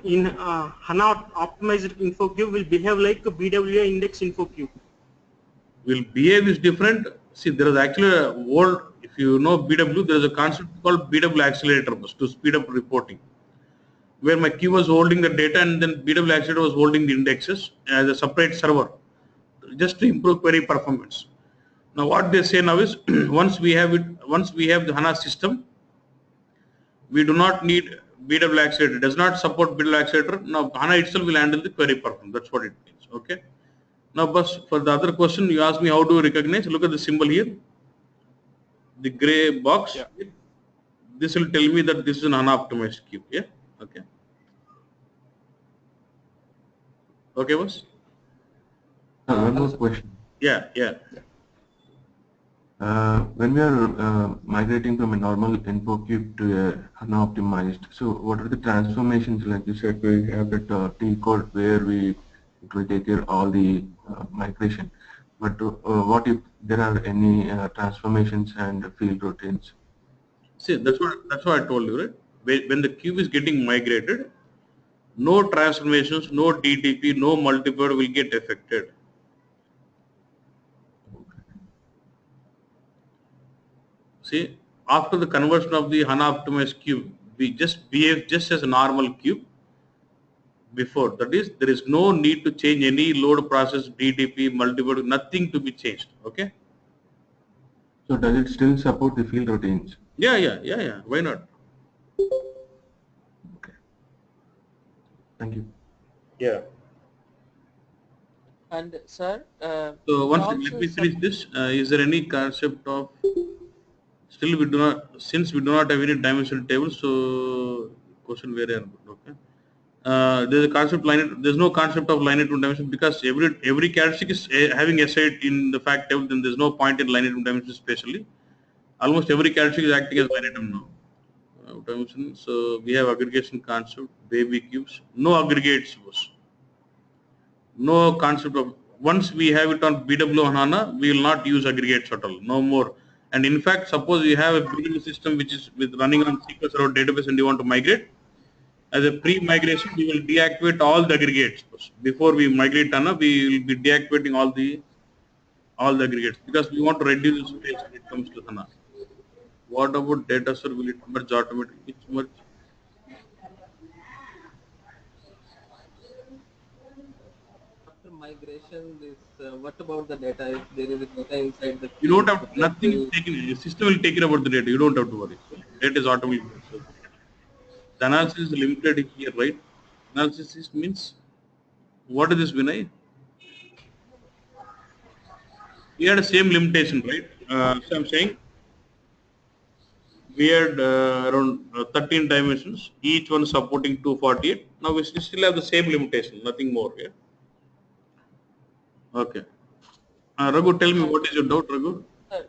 in HANA optimized info cube will behave like a BWA index info cube.
Will behave is different. See, there is actually a old, if you know BW, there is a concept called BW accelerator bus to speed up reporting, where my queue was holding the data and then BW accelerator was holding the indexes as a separate server. just to improve query performance. Now what they say now is once we have the HANA system, we do not need BW accelerator. It does not support BW accelerator. Now HANA itself will handle the query performance. That's what it means. Okay. Now, boss, for the other question, you asked me how to recognize. Look at the symbol here, the gray box.
Yeah.
This will tell me that this is an unoptimized queue. Yeah. Okay. Okay, boss.
One more question.
Yeah. Yeah.
When we are migrating from a normal info cube to a HANA optimized, so what are the transformations? Like you said, we have that T code where it will take care of all the migration. But what if there are any transformations and field routines?
See, that's what I told you, right? When the cube is getting migrated, no transformations, no DTP, no multiple will get affected. See, after the conversion of the HANA optimized cube, we just behave just as a normal cube before. That is, there is no need to change any load process, DTP, multiple, nothing to be changed. Okay?
So does it still support the field routines?
Yeah. Why not?
Okay. Thank you.
Yeah.
And sir,
So once
also
let me finish this. Is there any concept of still we do not, since we do not have any dimensional table, so question very okay. There's a concept there's no concept of linear to dimension because every characteristic is having aside in the fact table, then there's no point in linear to dimension especially. Almost every characteristic is acting as linear now. Dimension. So we have aggregation concept, baby cubes, no aggregates. No concept of, once we have it on BW on HANA, we will not use aggregates at all, no more. And in fact, suppose you have a BW system which is with running on SQL Server database and you want to migrate, as a pre-migration, we will deactivate all the aggregates. Before we migrate HANA, we will be deactivating all the aggregates because we want to reduce the space when it comes to HANA. What about data, sir? Will it merge automatically? Which merge?
After migration, this what about the data? If there is a data inside the
You don't
cube,
have,
so that
nothing is
will.
taken, the system will take care about the data. You don't have to worry. Data is automatically. So the analysis is limited here, right? Analysis means, what is this, Vinay? We had the same limitation, right? So I'm saying we had around 13 dimensions, each one supporting 248. Now we still have the same limitation, nothing more. Yeah. Okay. Raghu, tell me
and
what is your doubt, Raghu?
sir,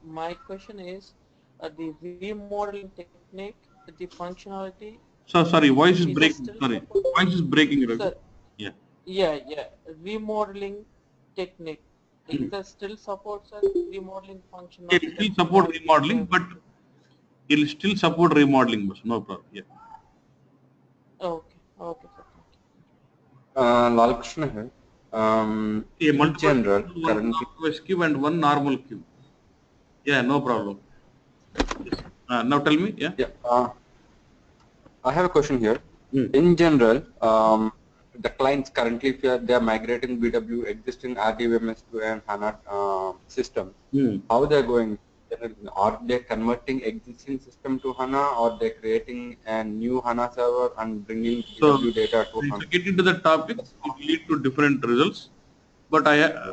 my question is the remodeling technique, the functionality
So sorry, voice is
is it
breaking.
still
Sorry,
support?
voice is breaking, Raghu.
Sir,
Yeah.
yeah, remodeling technique. Is that still supports a remodeling
It
functionality
will
that we
support
have in
remodeling,
BW?
but it will still support remodeling, but no problem. Yeah.
Okay, sir, thank you.
Lal Krishna here.
A
In
multiple
general,
cube, one
currently,
optimized cube and one normal cube. Yeah, no problem. Yes. Now tell me. Yeah.
yeah, I have a question here.
Hmm.
In general, the clients currently, if they are migrating BW existing RDBMS to an HANA system,
Hmm.
how they are going? Are they converting existing system to HANA, or they creating a new HANA server and bringing
So
BW data to
if
HANA?
you get into the topic, it will lead to different results. But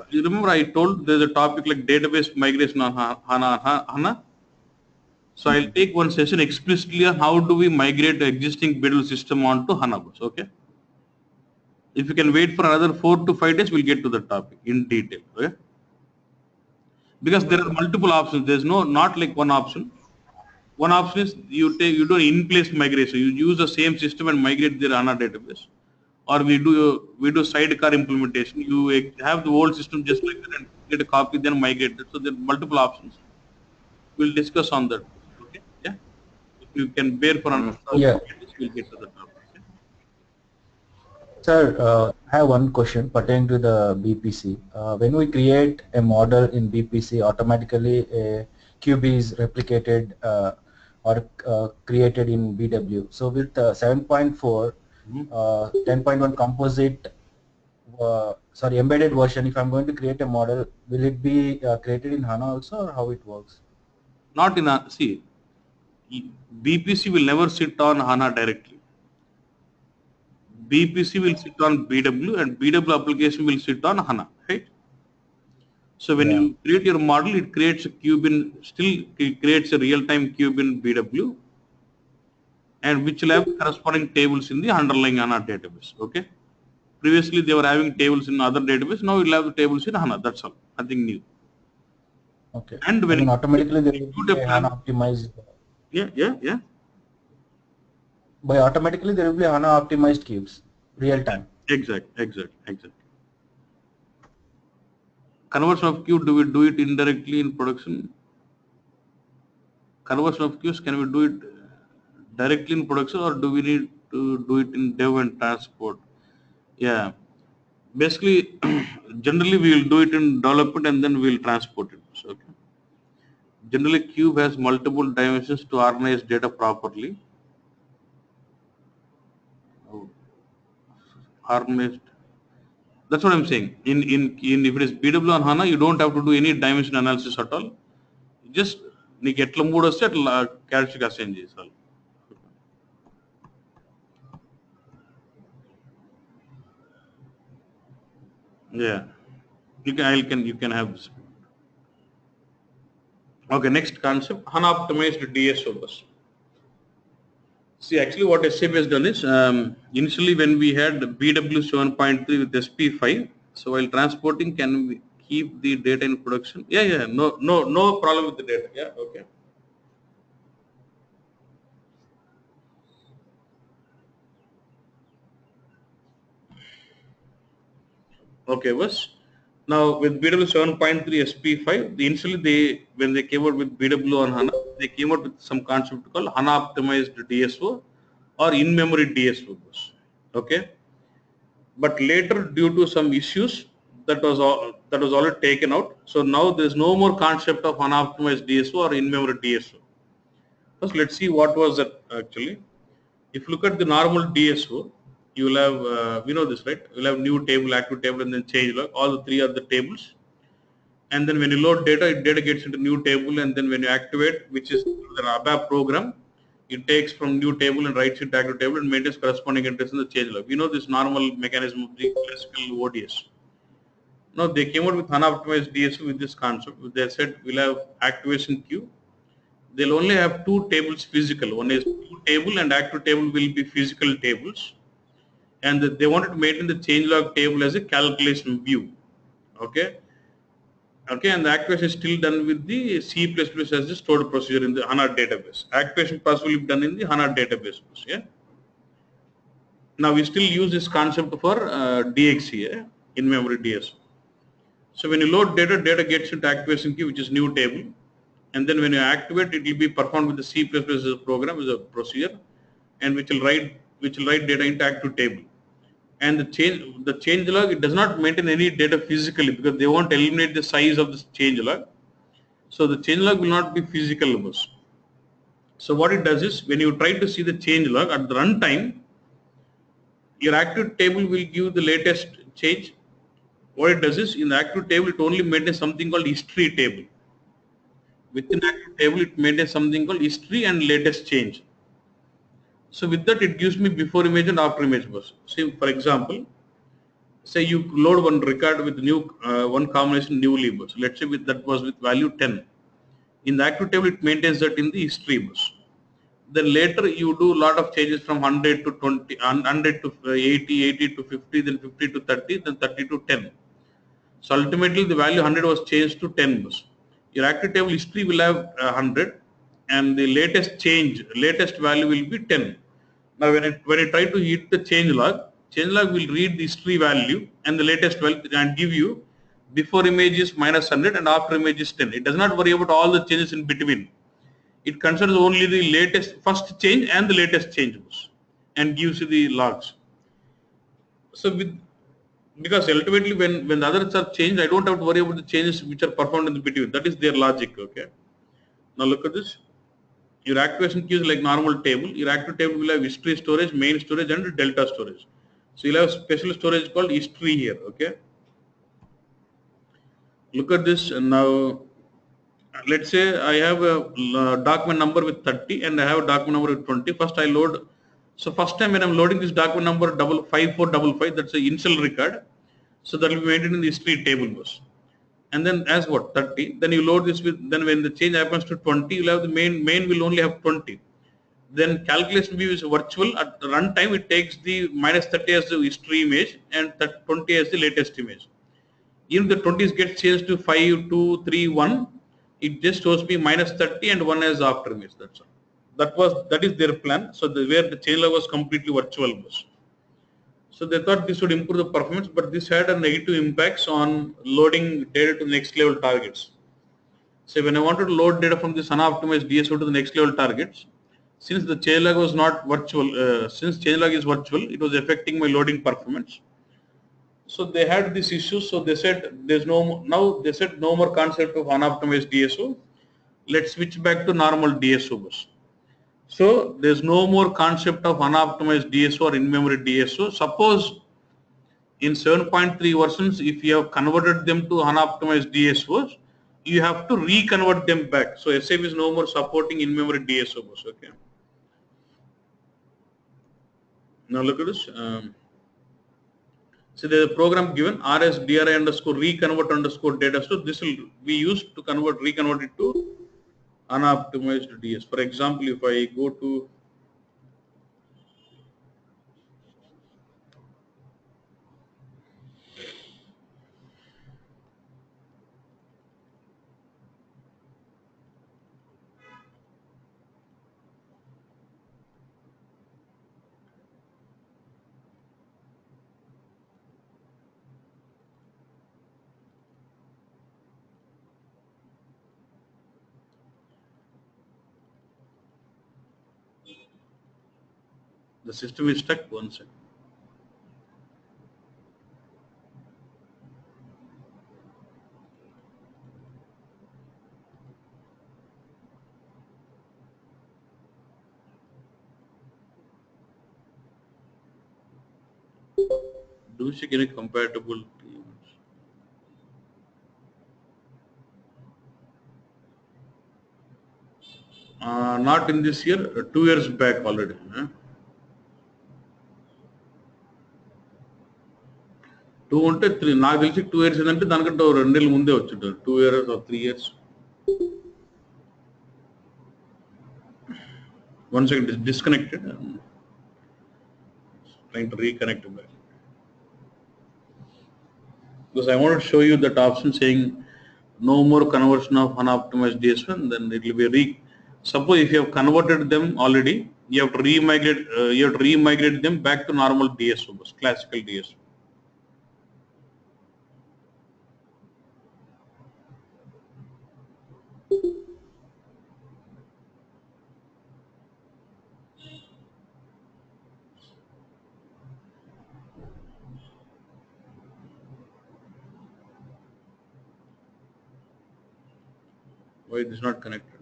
you remember I told there's a topic like database migration on HANA. So I'll take one session explicitly on how do we migrate the existing BW system onto HANA bus. Okay. If you can wait for another 4 to 5 days, we'll get to the topic in detail. Okay. Because there are multiple options. There's not like one option. One option is you do in-place migration. You use the same system and migrate their HANA database, or we do sidecar implementation. You have the old system just like that and get a copy, then migrate it. So there are multiple options. We'll discuss on that. Okay? Yeah. If you can bear for another
So,
4 to 5 days, we'll get to the topic. Okay?
Sir, I have one question pertaining to the BPC. When we create a model in BPC, automatically a cube is replicated or created in BW. So with 7.4, 10.1 composite sorry, embedded version, if I'm going to create a model, will it be created in HANA also, or how it works?
Not in a, see, BPC will never sit on HANA directly. BPC will sit on BW and BW application will sit on HANA, right? So when you create your model, it creates a cube in, still it creates a real-time cube in BW, and which will have corresponding tables in the underlying HANA database, okay? Previously they were having tables in other database, now we'll have the tables in HANA, that's all, nothing new.
Okay.
And when
I mean,
you
automatically there will
execute
be
a
a
plan,
HANA optimized.
yeah.
By automatically there will be HANA optimized cubes, real time.
Exact. Conversion of queue, do we do it indirectly in production? Conversion of queues, can we do it directly in production, or do we need to do it in dev and transport? Yeah, basically, generally we will do it in development and then we will transport it. So, okay. Generally, cube has multiple dimensions to organize data properly. Organized. That's what I'm saying. In if it is BW on HANA, you don't have to do any dimension analysis at all. Just నీకు ఎట్లా మూడు వస్తే అట్లా క్యారెక్టర్కి assign చేసాలి. Yeah, you can have this. Okay, next concept, HANA optimized DSO bus. See, actually what SAP has done is, initially when we had BW 7.3 with SP5, so while transporting, can we keep the data in production? Yeah, no problem with the data. Yeah, okay. Okay, was now with BW 7.3 SP5, initially when they came out with BW on HANA, they came out with some concept called HANA optimized DSO or in-memory DSO bus. Okay, but later due to some issues that was already taken out. So now there is no more concept of HANA optimized DSO or in-memory DSO. First, let's see what was that actually. If you look at the normal DSO, you will have, we know this, right? You will have new table, active table, and then change log. All the three are the tables. And then when you load data, data gets into new table, and then when you activate, which is the ABAP program, it takes from new table and writes it to active table and maintains corresponding entries in the change log. We know this normal mechanism of the classical ODS. Now they came out with HANA optimized DSO with this concept. They said we'll have activation queue. They'll only have two tables physical. One is new table and active table will be physical tables. And they wanted to maintain the changelog table as a calculation view. Okay. Okay, and the activation is still done with the C++ as the stored procedure in the HANA database. Activation process will be done in the HANA database. Yeah. Now we still use this concept for DXE, in-memory DSO. So when you load data, data gets into activation queue, which is new table, and then when you activate, it will be performed with the C++ as a program, as a procedure, and which will write data into active table. And the change log, it does not maintain any data physically because they won't eliminate the size of the change log. So the change log will not be physical. So what it does is, when you try to see the change log at the runtime, your active table will give the latest change. What it does is, in the active table, it only maintains something called history table. Within active table, it maintains something called history and latest change. So with that, it gives me before image and after image bus. See, for example, say you load one record with new one combination newly bus. Let's say that was with value 10. In the active table, it maintains that in the history bus. Then later you do a lot of changes from 100 to 20, 100 to 80, 80 to 50, then 50 to 30, then 30 to 10. So ultimately the value 100 was changed to 10 bus. Your active table history will have 100 and the latest value will be 10. Now when I try to hit the change log will read the history value and the latest value and give you before image is -100 and after image is 10. It does not worry about all the changes in between. It considers only the latest first change and the latest changes and gives you the logs. So because ultimately when the others are changed, I don't have to worry about the changes which are performed in the between. That is their logic. Okay. Now look at this. Your activation queue is like normal table. Your active table will have history storage, main storage, and delta storage. So you'll have special storage called history here. Okay. Look at this now. Let's say I have a document number with 30 and I have a document number with 20. First I load. So first time when I'm loading this document number 55455, that's the initial record. So that will be maintained in the history table bus. And then as what 30, then you load this with, then when the change happens to 20, you'll have the main will only have 20. Then calculation view is virtual. At the runtime, it takes the minus 30 as the history image and 20 as the latest image. If the 20s get changed to 5, 2, 3, 1, it just shows me minus 30 and 1 as after image. That's all. That is their plan. So where the change log was completely virtual bus. So they thought this would improve the performance, but this had a negative impacts on loading data to next level targets. So when I wanted to load data from this unoptimized DSO to the next level targets, since the changelog was not virtual, since changelog is virtual, it was affecting my loading performance. So they had this issue. So they said no more concept of unoptimized DSO. Let's switch back to normal DSO bus. So there's no more concept of unoptimized DSO or in-memory DSO. Suppose in 7.3 versions, if you have converted them to unoptimized DSOs, you have to reconvert them back. So SAP is no more supporting in-memory DSO bus. Okay. Now look at this. So there's a program given rsdri underscore reconvert underscore data. So this will be used to reconvert it to unoptimized DS. For example, if I go to the system is stuck, one second. Do you see any compatible? Not in this year, 2 years back already. Two ఉంటే three నాకు తెలిసి 2 years ఏంటంటే దానికంటే 2 నెలల ముందే వచ్చింటారు 2 years or 3 years. One second, is disconnected. Trying to reconnect back. Because I want to show you that option saying no more conversion of unoptimized DSO, then it will be suppose if you have converted them already, you have to remigrate them back to normal DSO bus, classical DSO. Why it is not connected?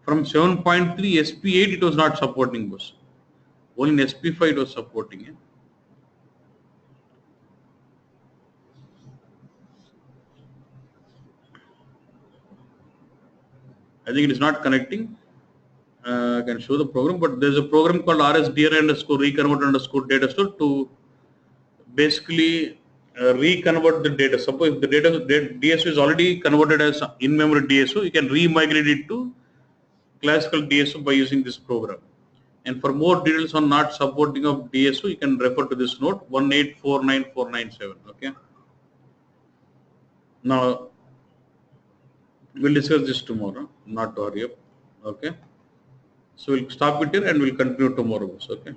From 7.3 SP8 it was not supporting bus. Only in SP5 it was supporting it. I think it is not connecting. I can show the program, but there's a program called rsdri underscore reconvert underscore data store to basically reconvert the data. Suppose if the DSO is already converted as in-memory DSO, you can remigrate it to classical DSO by using this program. And for more details on not supporting of DSO, you can refer to this note 1849497. Okay. Now we'll discuss this tomorrow. Not to hurry up. Okay. So we'll stop it here and we'll continue tomorrow. Okay.